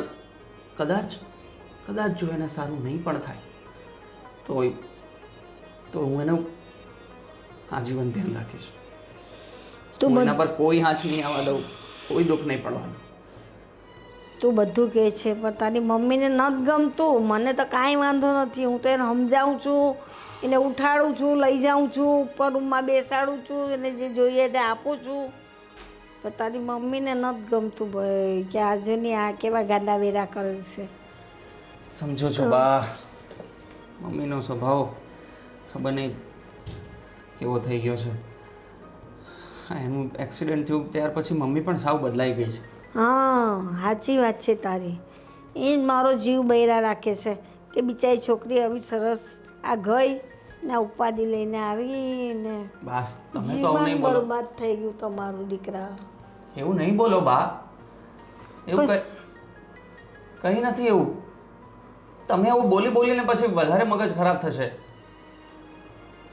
કદાચ જો એને સારું નહીં પણ થાય તો હું એનું આજીવન ધ્યાન રાખીશ. હું એના પર કોઈ આંચ નહીં આવવા દઉં, કોઈ દુઃખ નહીં પડવાનું. તું બધું કહે છે પણ તારી મમ્મીને નથી ગમતું. મને તો કાંઈ વાંધો નથી, હું તો એને સમજાવું છું, એને ઉઠાડું છું, લઈ જાઉં છું, ઉપર રૂમમાં બેસાડું છું, એને જે જોઈએ તે આપું છું. પણ તારી મમ્મીને નથી ગમતું ભાઈ કે આજુની આ કેવા ગાંડા વેરા કરે છે. સમજો છો બા, મમ્મીનો સ્વભાવ ખબર નહીં કેવો થઈ ગયો છે. હા, એનું એક્સિડન્ટ થયું ત્યાર પછી મમ્મી પણ સાવ બદલાઈ ગઈ છે. હા સાચી વાત છે તારી. એ જ મારો જીવ બૈરા રાખે છે કે બિચારી છોકરી આવી સરસ આ ગઈ ને ઉપાધિ લઈને આવી ને બસ તમે તો આવું જીવન નહીં બોલો. બરબાદ થઈ ગયું તમારું દીકરા. એવું નહીં બોલો બા, એવું કંઈ નથી એવું. તમે એવું બોલી બોલીને પછી વધારે મગજ ખરાબ થશે.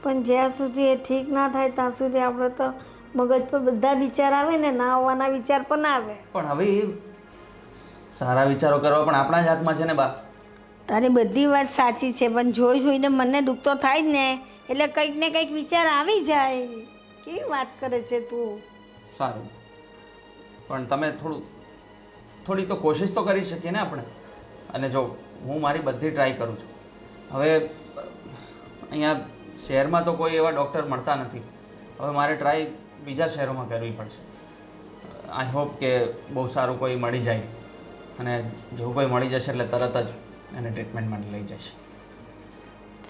પણ જ્યાં સુધી એ ઠીક ના થાય ત્યાં સુધી આપણે તો મગજ પર બધા વિચાર આવે ને ના આવવાના વિચાર પણ આવે. પણ હવે એ સારા વિચારો કરવા પણ આપણા જ હાથમાં છે ને બા. તારી બધી વાત સાચી છે પણ જોઈ જોઈને મને દુઃખ તો થાય જ ને, એટલે કંઈક ને કંઈક વિચાર આવી જાય. કેવી વાત કરે છે તું. સારું, પણ તમે થોડી તો કોશિશ તો કરી શકીએ ને આપણે. અને જો હું મારી બધી ટ્રાય કરું છું. હવે અહીંયા શહેરમાં તો કોઈ એવા ડૉક્ટર મળતા નથી. હવે મારે ટ્રાય બીજા શહેરોમાં કરવી પડશે. આઈ હોપ કે બહુ સારું કોઈ મળી જાય, અને જો કોઈ મળી જશે એટલે તરત જ એને ટ્રીટમેન્ટ માટે લઈ જશે.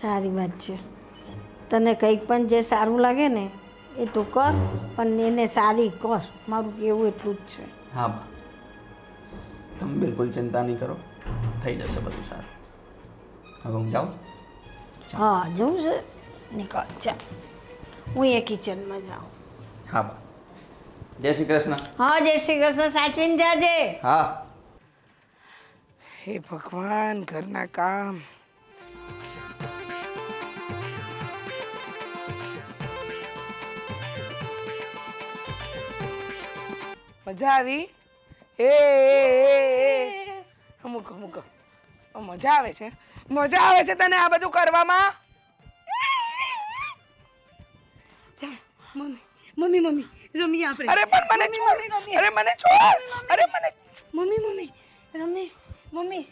સારી વાત છે. તને કંઈક પણ જે સારું લાગે ને એ તું કર, પણ એને સારી કર. મારું કહેવું એટલું જ છે. હા બા, તમે બિલકુલ ચિંતા નહીં કરો, થઈ જશે બધું સારું. હવે હું જાઉં? હા જવું છે, નીકળ ચાલ. હું એ કિચનમાં જાઉં. હા બા, જય શ્રી કૃષ્ણ. હા જય શ્રી કૃષ્ણ. સાચવીને જાજે. હા. હે ભગવાન, ઘરના કામ. મજા આવી? અમુક અમુક મજા આવે છે. મજા આવે છે તને આ બધું કરવામાં? મમ્મી મમ્મી રમીએ આપણે. અરે પણ મને છોડ. અરે મને છોડ. અરે મને મમ્મી મમ્મી રમીએ. મમ્મી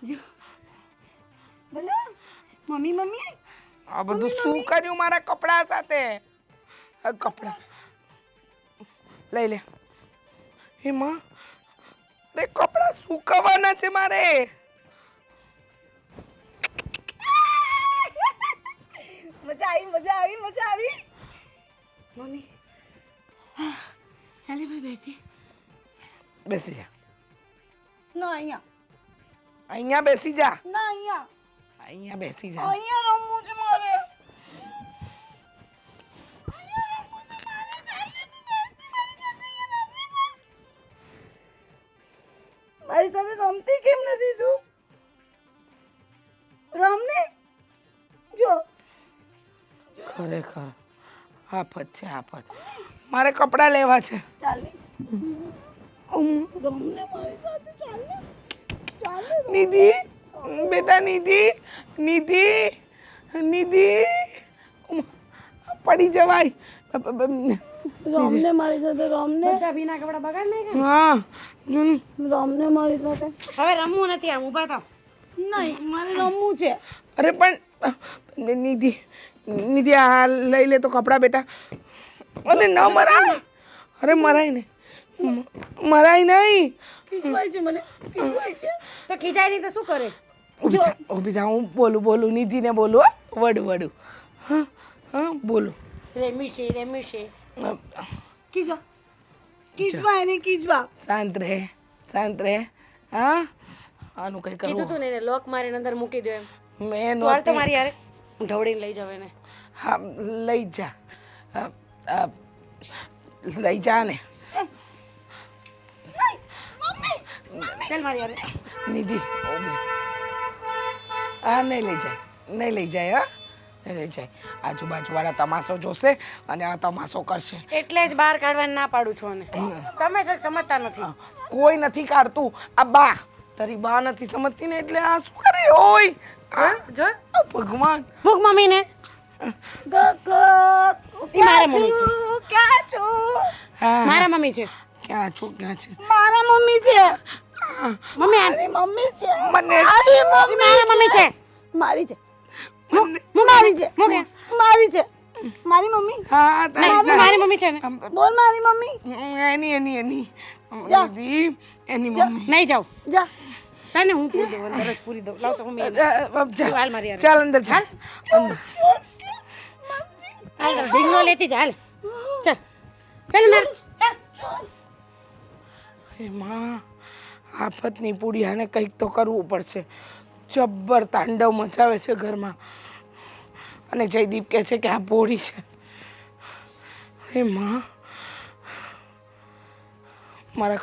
જો બોલો મમ્મી મમ્મી. આ બધું શું કર્યું મારા કપડા સાથે? આ કપડા લઈ લે. હે માં, અરે કપડા સુકવવાના છે મારે. મજા આવી મજા આવી મજા આવી. મમ્મી ચાલે ભાઈ બેસી. બેસી જા. ના અહીંયા. અહીંયા બેસી જા. ના અહીંયા. અહીંયા બેસી જા. અહીંયા રમવું છે મારે. મારી સાથે રમતી કેમ નથી તું? રમને જો. ખરેખર આફત છે આફત. મારે કપડા લેવા છે. ચાલે રમને મારી સાથે. ચાલે ચાલે. નિધિ, બેટા નિધિ, નિધિ, નિધિ, પડી જવાય. રમને મારી સાથે. રમને બધા ભીના કપડા બગાડ નહીં. હા રમને મારી સાથે. હવે રમવું નથી. આમ ઊભા થાવ. નહીં મારે રમવું છે. અરે પણ નિધિ, નિધિ આ લઈ લે તો કપડા બેટા. અને ન મરાય. અરે મરાય ને, મરાય નહીં. ખીચવાય છે મને. ખીચવાય છે. તો ખીજાય નહીં તો શું કરે? ઊભી થા, હું બોલું નિધિને બોલું. વડું હા હા બોલું. રેમી છે. ખીચવા. ખીચવા એને ખીચવા. શાંત રહે. હા આનું કઈ કીધું કરવું. તું ને એને લોક મારીને અંદર મૂકી દો એમ. મેં તું હાલ તો નહોતી. મારી યાર. હું ઢવડીને લઈ જાવ એને. હા લઈ જા. લઈ જા ને. ચાલ મારી યાર. નિધિ હા નહીં લઈ જાય. હા નહીં લઈ જાય. આજુબાજુવાળા તમાશો જોશે અને આ તમાશો કરશે. એટલે જ બહાર કાઢવાની ના પાડું છું અને તમે જ સમજતા નથી. કોઈ નથી કાઢતું. આ બા, તારી બા નથી સમજતી ને એટલે આ શું કરે હોય. જો ભગવાન. મૂક મમ્મીને. મારા મમ્મી છે. ક્યાં છું? હા મારા મમ્મી છે. ક્યાં છે? મારા મમ્મી છે. મમ્મી આ મારી મમ્મી છે. મને મારા મમ્મી છે. મારી છે. મને મારી છે. મૂકે. મારી છે. મારી મમ્મી હા તારી મારી મમ્મી છે ને બોલ મારી મમ્મી એની દીદી એની મમ્મી નહીં જાઉં જા તને હું પૂરી દઉં અંદર જ પૂરી દઉં લાવ તો મમ્મી હાલ મારી યાર ચાલ અંદર ચાલ અંદર હાલ ઢીંગલો લેતી જા હાલ ચાલ ચાલ અંદર હે માં આફતની પૂડિયાને કંઈક તો કરવું પડશે જબ્બર તાંડવ મચાવે છે ઘરમાં અને જયદીપ કહે છે કે આ ભોળી છે હે માં મારા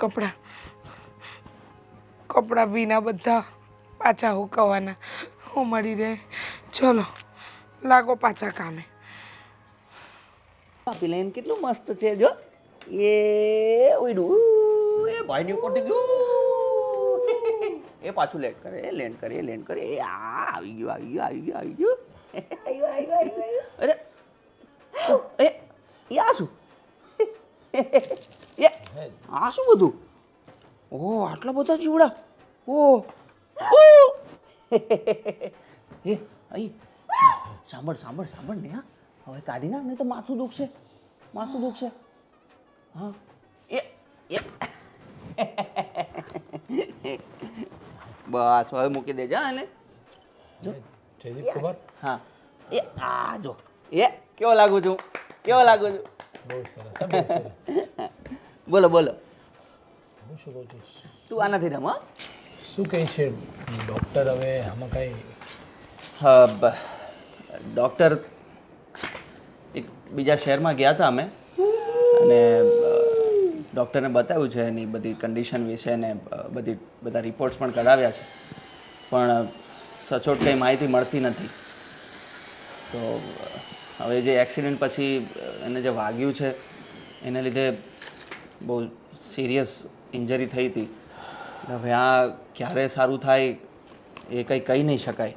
કપડાં ભીના બધા પાછા હુકવવાના હું મળી રહે ચલો લાગો પાછા કામે પ્લેન કેટલું મસ્ત છે જો એ ઉડ્યું એ ભાઈની ઉપરથી ગયું એ પાછું લેન્ડ કરે એ આવી ગયું અરે એ આ શું એ આ શું બધું ઓહ આટલા બધા જીવડા ઓહ એ અહીં સાંભળ ને હા હવે કાઢી નાખ નહીં તો માથું દુખશે હા એ બસ હવે મૂકી દેજો હા એને જયદીપ કુમાર હા એ આ જો એ કેવો લાગુ છું બહુ સરસ હા, બહુ સરસ બોલો હું શું કહું છું તું આનાથી રમ હા શું કહે છે ડૉક્ટર હવે આમાં કાંઈ ડૉક્ટર એક બીજા શહેરમાં ગયા હતા અમે અને ડૉક્ટરને બતાવ્યું છે એની બધી કન્ડિશન વિશે ને બધા રિપોર્ટ્સ પણ કરાવ્યા છે પણ સચોટ કંઈ માહિતી મળતી નથી તો હવે જે એક્સિડન્ટ પછી એને જે વાગ્યું છે એને લીધે બહુ સિરિયસ ઇન્જરી થઈ હતી હવે આ ક્યારે સારું થાય એ કંઈ કહી નહીં શકાય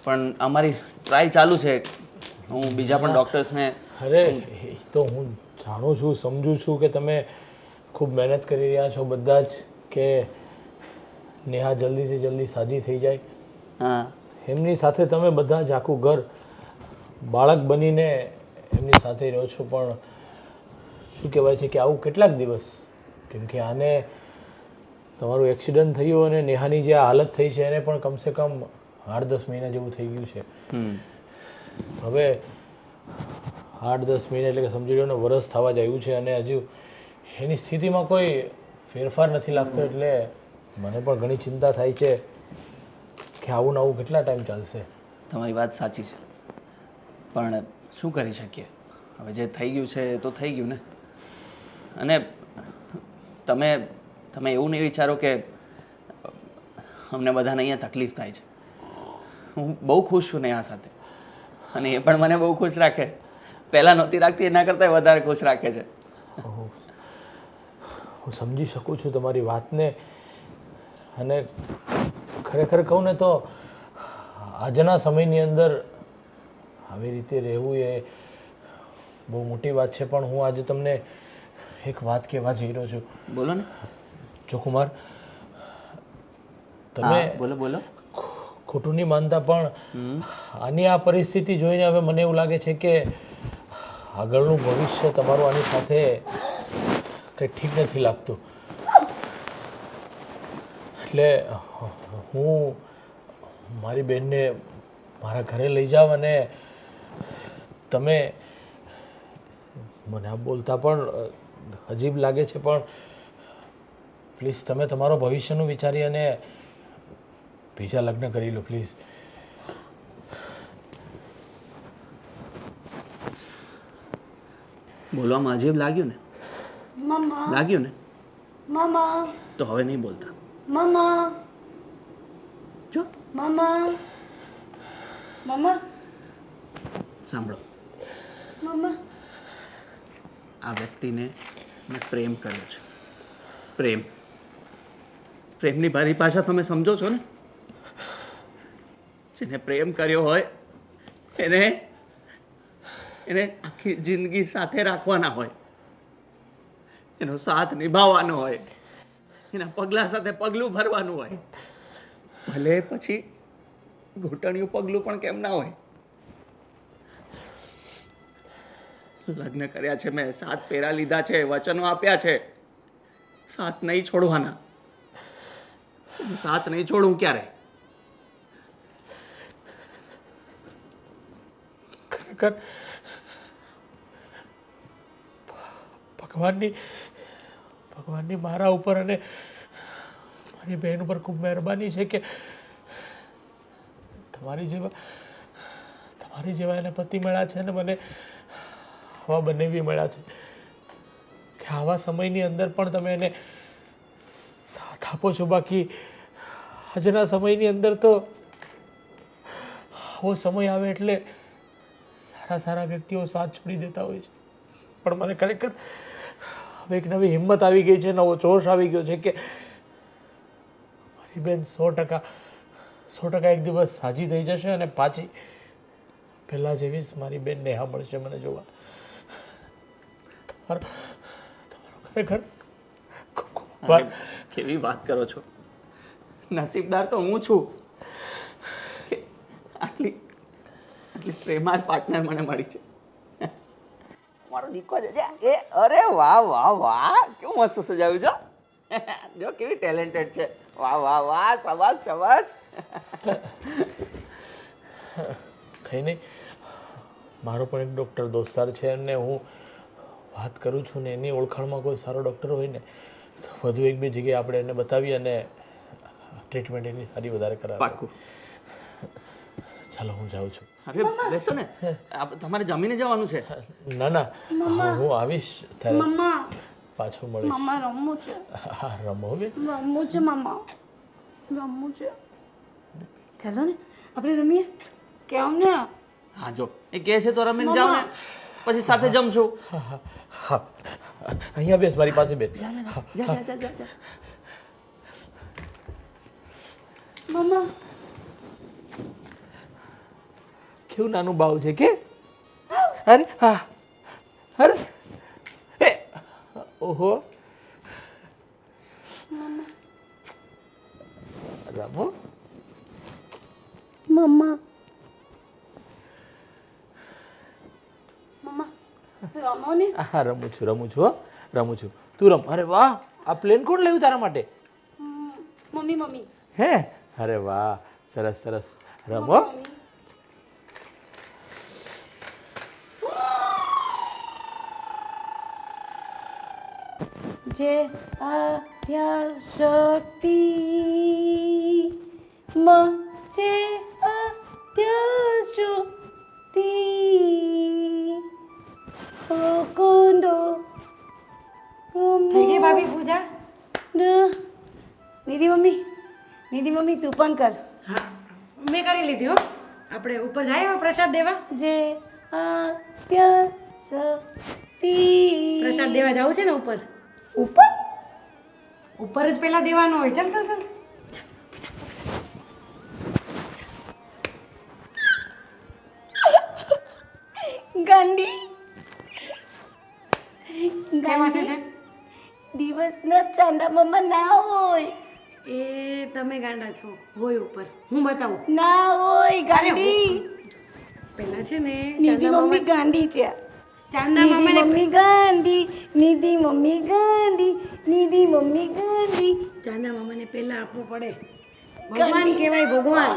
પણ અમારી ટ્રાય ચાલુ છે હું બીજા પણ ડૉક્ટર્સને અરે એ તો હું જાણું છું સમજુ છું કે તમે ખૂબ મહેનત કરી રહ્યા છો બધા જ કે નેહા જલ્દીથી જલ્દી સાજી થઈ જાય હા એમની સાથે તમે બધા જ આખું ઘર બાળક બનીને એમની સાથે રહો છો પણ શું કહેવાય છે કે આવું કેટલાક દિવસ કેમ કે આને તમારું એક્સિડન્ટ થયું અને નેહાની જે આ હાલત થઈ છે એને પણ કમસે કમ 8-10 મહિના જેવું થઈ ગયું છે હવે 8-10 મહિના એટલે કે સમજી લો ને વરસ થવા જ આવ્યું છે અને હજુ એની સ્થિતિમાં કોઈ ફેરફાર નથી લાગતો એટલે મને પણ ઘણી ચિંતા થાય છે કે આવું ને આવું કેટલા ટાઈમ ચાલશે તમારી વાત સાચી છે પણ શું કરી શકીએ હવે જે થઈ ગયું છે એ તો થઈ ગયું ને અને તમે એવું નહીં વિચારો કે અમને બધાને અહીંયા તકલીફ થાય છે હું બહુ ખુશ છું નેહા સાથે અને એ પણ મને બહુ ખુશ રાખે છે પહેલાં નહોતી રાખતી એના કરતાં વધારે ખુશ રાખે છે હું સમજી શકું છું તમારી વાતને અને ખરેખર કહું ને તો આજના સમયની અંદર આવી રીતે રહેવું એ બહુ મોટી વાત છે પણ હું આજે તમને એક વાત કહેવા જઈ રહ્યો છું બોલો ને જો કુમાર તમે બોલો ખોટું નહીં માનતા પણ આની આ પરિસ્થિતિ જોઈને હવે મને એવું લાગે છે કે આગળનું ભવિષ્ય તમારું આની સાથે કંઈ ઠીક નથી લાગતું એટલે હું મારી બહેનને મારા ઘરે લઈ જાઉં અને તમે મને આ બોલતા પણ અજીબ લાગે છે પણ પ્લીઝ તમે તમારો ભવિષ્યનું વિચારી અને બીજા લગ્ન કરી લો પ્લીઝ બોલવામાં અજીબ લાગ્યું ને લાગ્યું ને મામા તો હવે નહીં બોલતા મામા જો મામા મામા સાંભળો મામા આ વ્યક્તિને મેં પ્રેમ કર્યો છે પ્રેમની ભાષા તમે સમજો છો ને જેને પ્રેમ કર્યો હોય એને આખી જિંદગી સાથે રાખવાના હોય એનો સાથ નિભાવવાનો હોય એના પગલા સાથે પગલું ભરવાનું હોય ભલે પછી ઘૂંટણિયું પગલું પણ કેમ ના હોય લગ્ન કર્યા છે મેં, 7 ફેરા લીધા છે, વચનો આપ્યા છે, સાથ નહીં છોડવાના. હું સાથ નહીં છોડું ક્યારે. ખરેખર ભગવાનની મારા ઉપર અને મારી બહેન ઉપર ખૂબ મહેરબાની છે કે તમારી જેવા એને પતિ મળ્યા છે ને મને આવા બંને બી મળ્યા છે કે આવા સમયની અંદર પણ તમે એને સાથ આપો છો. બાકી આજના સમયની અંદર તો આવો સમય આવે એટલે સારા વ્યક્તિઓ સાથ છોડી દેતા હોય છે. પણ મને ખરેખર હવે એક નવી હિંમત આવી ગઈ છે, નવો જોશ આવી ગયો છે કે મારી બેન 100% એક દિવસ સાજી થઈ જશે અને પાછી પહેલાં જેવી જ મારી બેન નેહા મળશે મને જોવા. તમારો ખરેખર કેવી વાત કરો છો. નસીબદાર તો હું છું કે આટલી પ્રેમાળ પાર્ટનર મને મળી છે. મારો દીકરો છે એ, અરે વાહ વાહ વાહ, કેવું મસ્ત સજાવ્યું છો. જો કેવી ટેલેન્ટેડ છે. વાહ વાહ વાહ, શાબાશ શાબાશ. કંઈ નહીં, મારો પણ એક ડૉક્ટર દોસ્તાર છે અને હું વાત કરું છું ને એની ઓળખાણમાં કોઈ સારો ડૉક્ટર હોય ને તો વધુ 1-2 જગ્યાએ આપણે એને બતાવી અને ટ્રીટમેન્ટ એની સારી વધારે કરાવી. પાક્કું. ચાલો હું જાઉં છું. અરે બેસો ને, તમારે જમીને જવાનું છે. ના હું આવીશ ત્યારે મમ્મા પાછું મળીશ. મમ્મા રમવું છે, હા રમો બેન. રમવું છે મમ્મા, રમવું છે. ચાલો ને આપણે રમીએ. કેમ ને? હા જો એ કહે છે તો રમીને જાઓ ને, પછી સાથે જમશું. હા અહીંયા બેસ, મારી પાસે બેસ. જા. મમ્મા કેવું નાનું બાવ છે કે? અરે હા, અરે એ ઓહો રમો. મમ્મા રમો ને. હા રમું છું હો, રમું છું. તું રમ. અરે વાહ, આ પ્લેન કોણ લાવ્યું તારા માટે? મમ્મી. હે, અરે વાહ, સરસ રમો. જે આદ્યા શક્તિ માં જે આદ્યા શક્તિ કોંડો થઈ ગઈ ભાભી પૂજા? નિધિ મમ્મી તું પણ કર. હા મેં કરી લીધી હો. આપણે ઉપર જાય પ્રસાદ દેવા. જે આદ્યા શક્તિ પ્રસાદ દેવા જવું છે ને ઉપર. ઉપર જ પહેલા દેવાનો હોય. ચાલ ગાંડી કેમ હશે છે? દિવસના ચાંદા મમ્મા ના હોય. એ તમે ગાંડા છો. હોય ઉપર, હું બતાવું. ના હોય ગાંડી. પહેલા છે ને નિધિ મમ્મી ગાંડી છે. ચાંદા મામાને મમ્મી ગાંડી, નિધિ મમ્મી ગાંડી, નિધિ મમ્મી ગાંડી. ચાંદા મામાને પહેલા આપવું પડે. ભગવાન કહેવાય, ભગવાન.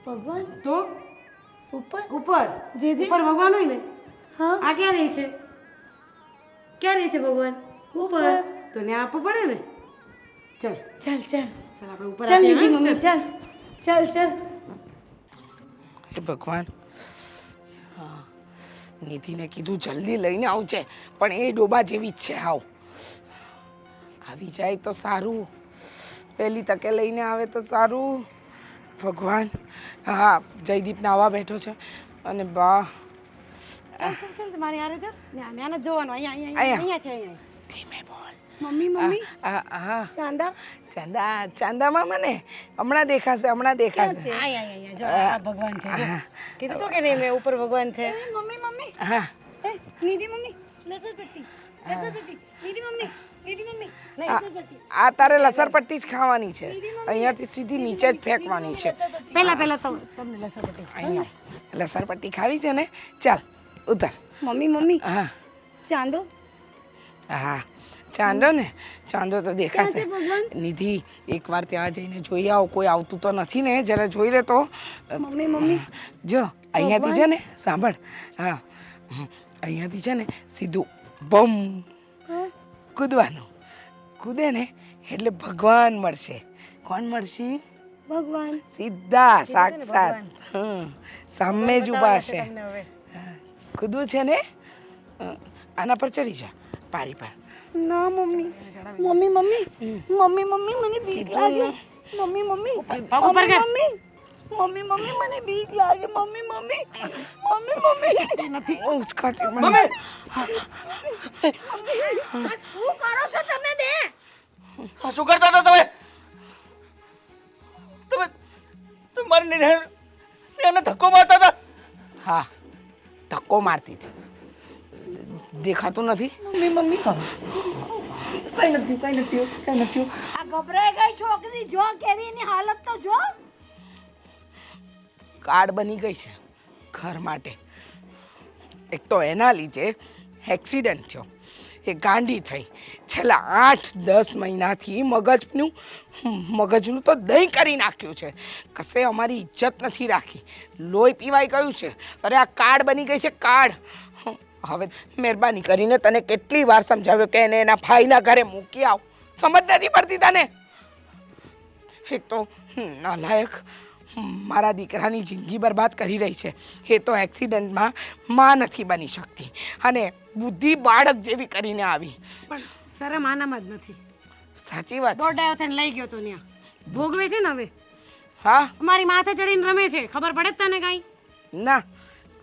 ભગવાન તો ઉપર ઉપર જે ઉપર ભગવાન હોય ને. હા આ ક્યાં રહે છે? ક્યાં રહે છે ભગવાન? ઉપર. તો ને આપવું પડે ને. ચાલ ચાલ આપણે ઉપર ચાલ આપીએ, નિધિ હા? મમ્મી ચાલ. હે ભગવાન, હા નિધિને કીધું જલ્દી લઈને આવજે, પણ એ ડોબા જેવી જ છે. આવી જાય તો સારું, પહેલી તકે લઈને આવે તો સારું. ભગવાન, હા જયદીપ નાવા બેઠો છે અને બા ચાલ મારી હારે જો. ને જોવાનું. અહીંયા છે. અહીંયા ધીમે બોલ. મમ્મી હા ચાંદા ચાંદા મામા ને હમણાં દેખાશે. અહીંયા જો. આ ભગવાન છે જો. કીધું તો કે નહીં મેં ઉપર ભગવાન છે. મમ્મી હા નિધિ મમ્મી લસરપટ્ટી નિધિ મમ્મી આ તારે લસરપટ્ટી જ ખાવાની છે. અહીંયાથી સીધી નીચે જ ફેંકવાની છે. પહેલા તો તમને લસરપટ્ટી. અહીંયા લસરપટ્ટી ખાવી છે ને? ચાલ ઉતર. મમ્મી મમ્મી હા ચાંદો હા ચાંદો ને ચાંદો તો દેખાશે નિધિ એકવાર ત્યાં જઈને જોઈ આવો કોઈ આવતું તો નથી ને જરા જોઈ લે તો મમ્મી મમ્મી જો અહીંયાથી છે ને સાંભળ હા અહીંયાથી છે ને સીધું બમ કૂદવાનું કૂદે ને એટલે ભગવાન મળશે કોણ મળશે ભગવાન સીધા સાક્ષાત સામે જ ઊભા છે તમને હવે કૂદવું છે ને આના પર ચડી જા પારી પર ના mummy mummy mummy mummy mummy મને બીક લાગે મમ્મી મમ્મી પગ ઉપર કર. મમ્મી મમ્મી મમ્મી મને બીક લાગે મમ્મી મમ્મી મમ્મી મમ્મી નથી ઉચકાતી મમ્મી શું કરો છો તમે બે આ શું કરતા હતા તમે તમે તમારી નિર્ણયને ધક્કો મારતા હતા હા ધક્કો મારતી હતી દેખાતું નથી મમ્મી મમ્મી કઈ નથી આ ગભરાઈ ગઈ છોકરી જો કેવી એની હાલત તો જો કાર્ડ બની ગઈ છે ઘર માટે એક તો એના લીધે એક્સિડન્ટ થયો એ ગાંડી થઈ છેલ્લા 8-10 મહિનાથી મગજનું તો દહીં કરી નાખ્યું છે કશે અમારી ઇજ્જત નથી રાખી લોહી પીવાઈ ગયું છે અરે આ કાર્ડ બની ગઈ છે કાર્ડ હવે મહેરબાની કરીને તને કેટલી વાર સમજાવ્યો કે એને એના ભાઈના ઘરે મૂકી આવ સમજ નથી પડતી તને એક તો નાલાયક મારા દીકરાની જિંદગી બરબાદ કરી રહી છે એ તો એક્સિડન્ટમાં માં નથી બની શકતી અને બુદ્ધિ બાળક જેવી કરીને આવી પણ શરમ આનામાં જ નથી સાચી વાત છે. દોડાયો થઈને લઈ ગયો તો ત્યાં ભોગવે છે ને હવે હા અમારી માથે ચડીને રમે છે ખબર પડે જ તને કાંઈ ના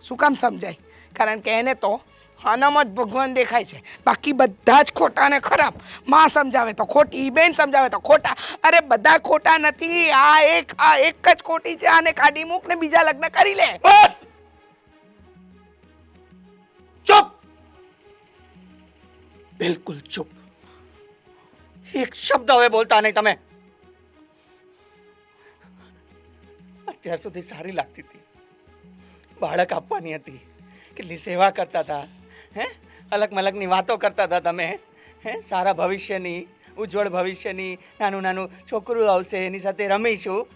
શું કામ સમજાય કારણ કે એને તો આનામાં જ ભગવાન દેખાય છે બાકી બધા જ ખોટા ને ખરાબ માં સમજાવે તો ખોટી બેન સમજાવે તો ખોટા અરે બધા ખોટા નથી આ એક જ ખોટી છે આને કાઢી મૂક ને બીજા લગ્ન કરી લે બસ ચૂપ બિલકુલ ચૂપ એક શબ્દ હવે બોલતા નહીં તમે અત્યાર સુધી સારી લાગતી હતી બાળક આપવાની હતી કેટલી સેવા કરતા હતા હે અલગ મલગની વાતો કરતા હતા તમે હે સારા ભવિષ્યની ઉજ્જવળ ભવિષ્યની નાનું નાનું છોકરું આવશે એની સાથે રમીશું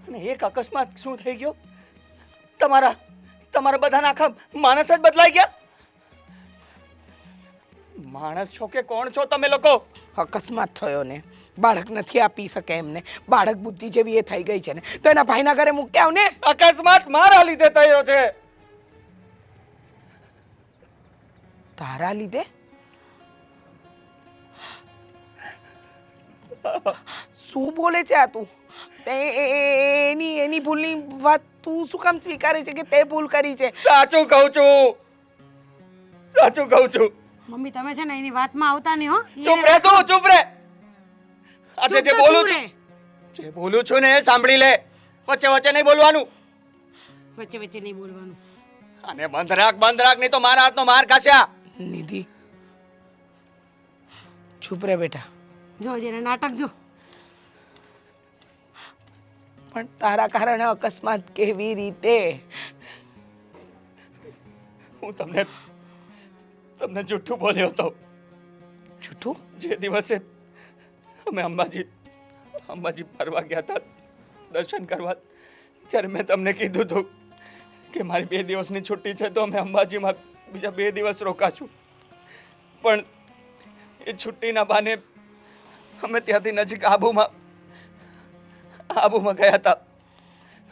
અને એક અકસ્માત શું થઈ ગયો તમારા બધાના આખા માણસ જ બદલાઈ ગયા માણસ છો કે કોણ છો તમે લોકો અકસ્માત થયો ને બાળક નથી આપી શકે એમને બાળક બુદ્ધિ જેવી એ થઈ ગઈ છે ને તો એના ભાઈના ઘરે મૂકી આવ ને અકસ્માત મારા લીધે થયો છે તારા લીધે શું બોલે છે આ તું એની ભૂલની વાત તું શું કામ સ્વીકારે છે કે તે ભૂલ કરી છે સાચું કહું છું મમ્મી તમે છે ને એની વાતમાં આવતા નહીં હો ચૂપ રહે તું ચૂપ રહે આજે જે ચૂપ તો બોલું તું છું રહે. જે બોલું છું ને એ સાંભળી લે વચ્ચે વચ્ચે નહીં બોલવાનું વચ્ચે વચ્ચે નહીં બોલવાનું અને બંધ રાખ નહીં તો મારા હાથનો માર ખાસ્યા નિધિ ચૂપ રે બેટા જો જેને નાટક જો પણ તારા કારણે અકસ્માત કેવી રીતે હું તમને જૂઠું બોલ્યો હતો જૂઠું જે દિવસે અમે અંબાજી ફરવા ગયા હતા દર્શન કરવા ત્યારે મેં તમને કીધું હતું કે મારી 2 દિવસની છુટ્ટી છે તો અમે અંબાજીમાં બીજા 2 દિવસ રોકાશું પણ એ છુટ્ટીના બહાને અમે ત્યાંથી નજીક આબુમાં ગયા હતા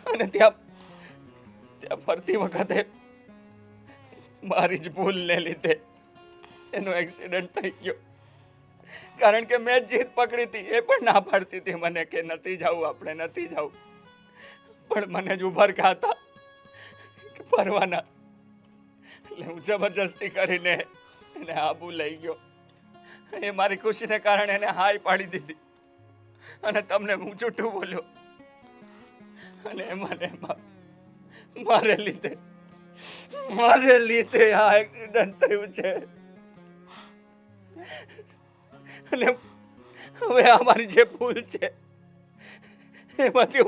અને ત્યાં ફરતી વખતે મારી જ ભૂલને લીધે એનો એક્સિડન્ટ થઈ ગયો કારણ કે મેં જીત પકડી હતી એ પણ ના પાડતી હતી મને કે નથી જવું આપણે નથી જવું પણ મને જ ઉભા રહ્યા હતા કે ફરવાના એટલે હું જબરજસ્તી કરીને એને આબુ લઈ ગયો એ મારી ખુશીને કારણે એને હાય પાડી દીધી અને તમને હું જૂઠું બોલ્યો અને મને મારે લીધે આ એક્સિડન્ટ થયું છે અને હવે આ મારી જે ભૂલ છે એમાંથી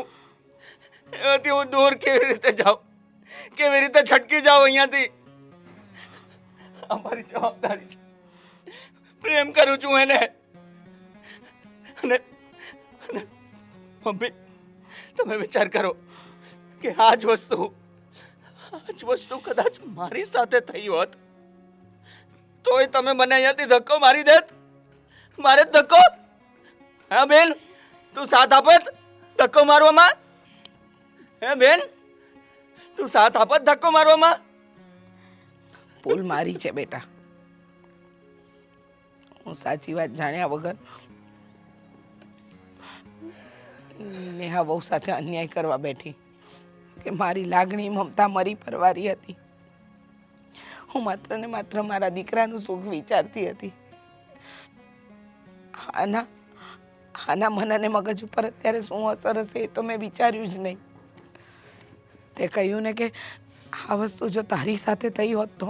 હું દૂર કેવી રીતે જાઉં કેવી રીતે છટકી જાઉં અહીંયાથી અમારી જવાબદારી છે. પ્રેમ કરું છું એને. અને મમ્મી, તમે વિચાર કરો કે આ જ વસ્તુ કદાચ મારી સાથે થઈ હોત તોય તમે મને અહીંયાથી ધક્કો મારી દેત. મારે જ ધક્કો? હા બેન, તું સાથ આપત ધક્કો મારવામાં? હે બેન, તું સાથ આપત ધક્કો મારવામાં? ભૂલ મારી છે બેટા. હું સાચી વાત જાણ્યા વગર નેહા વહુ સાથે અન્યાય કરવા બેઠી કે મારી લાગણી મમતા મરી પરવારી હતી. હું માત્ર ને માત્ર મારા દીકરાનું સુખ વિચારતી હતી. આના મન અને મગજ ઉપર અત્યારે શું અસર હશે એ તો મેં વિચાર્યું જ નહીં. તે કહ્યું ને કે આ વસ્તુ જો તારી સાથે થઈ હોત તો.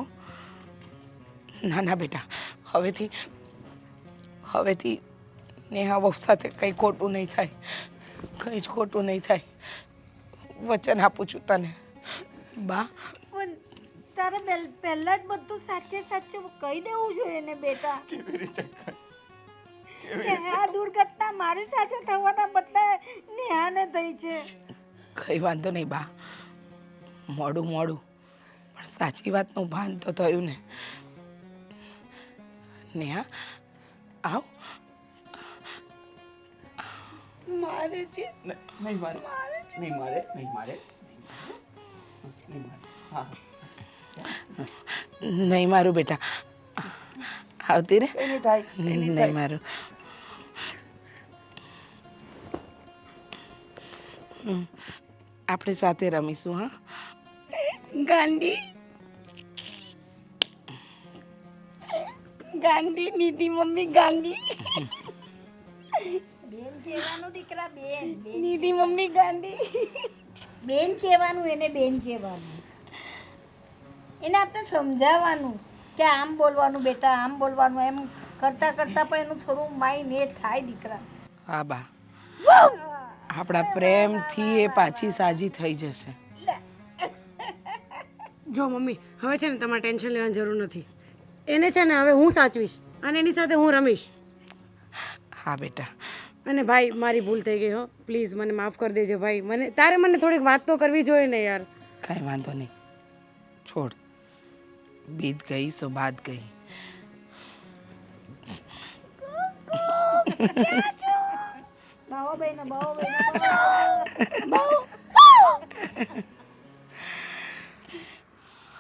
ના ના બેટા, હવેથી નેહા વહુ સાથે કંઈ ખોટું નહીં થાય, કંઈ જ ખોટું નહીં થાય. વચન આપું છું તને. બા, પણ તારે પહેલા જ બધું સાચે સાચું કહી દેવું જોઈએ ને બેટા. કેવી રીતે? કે આ દુર્ઘટના મારી સાથે થવાના બદલે નેહાને થઈ છે. કંઈ વાંધો નહીં બા, મોડું પણ સાચી વાતનું ભાન તો થયું ને. નેહા, આવ. મારે છે. નહીં મારે. હા, નહીં મારું બેટા. આવતી રે. કઈ નહીં થાય. નહીં મારું. આપણે સાથે રમીશું. હા, ગાંડી ગાંડી નીતિ મમ્મી ગાંડી. બેન કહેવાનું દીકરા, બેન નીતિ મમ્મી ગાંડી. બેન કહેવાનું, એને બેન કહેવાનું. એને આપણે સમજાવવાનું કે આમ બોલવાનું બેટા, આમ બોલવાનું. એમ કરતા કરતા પણ એનું થોડું માઇન્ડ એ થાય દીકરા. હા બા, આપણા પ્રેમથી એ પાછી સાજી થઈ જશે. જો મમ્મી, હવે છે ને તમારે ટેન્શન લેવાની જરૂર નથી. એને છે ને હવે હું સાચવીશ અને એની સાથે હું રમીશ. હા બેટા. અને ભાઈ, મારી ભૂલ થઈ ગઈ હો, પ્લીઝ મને માફ કરી દેજો ભાઈ. તારે મને થોડીક વાત તો કરવી જોઈએ ને યાર. કાંઈ વાંધો નહીં, છોડ. બીત ગઈ સો બાત ગઈ. બાવો બહેનો.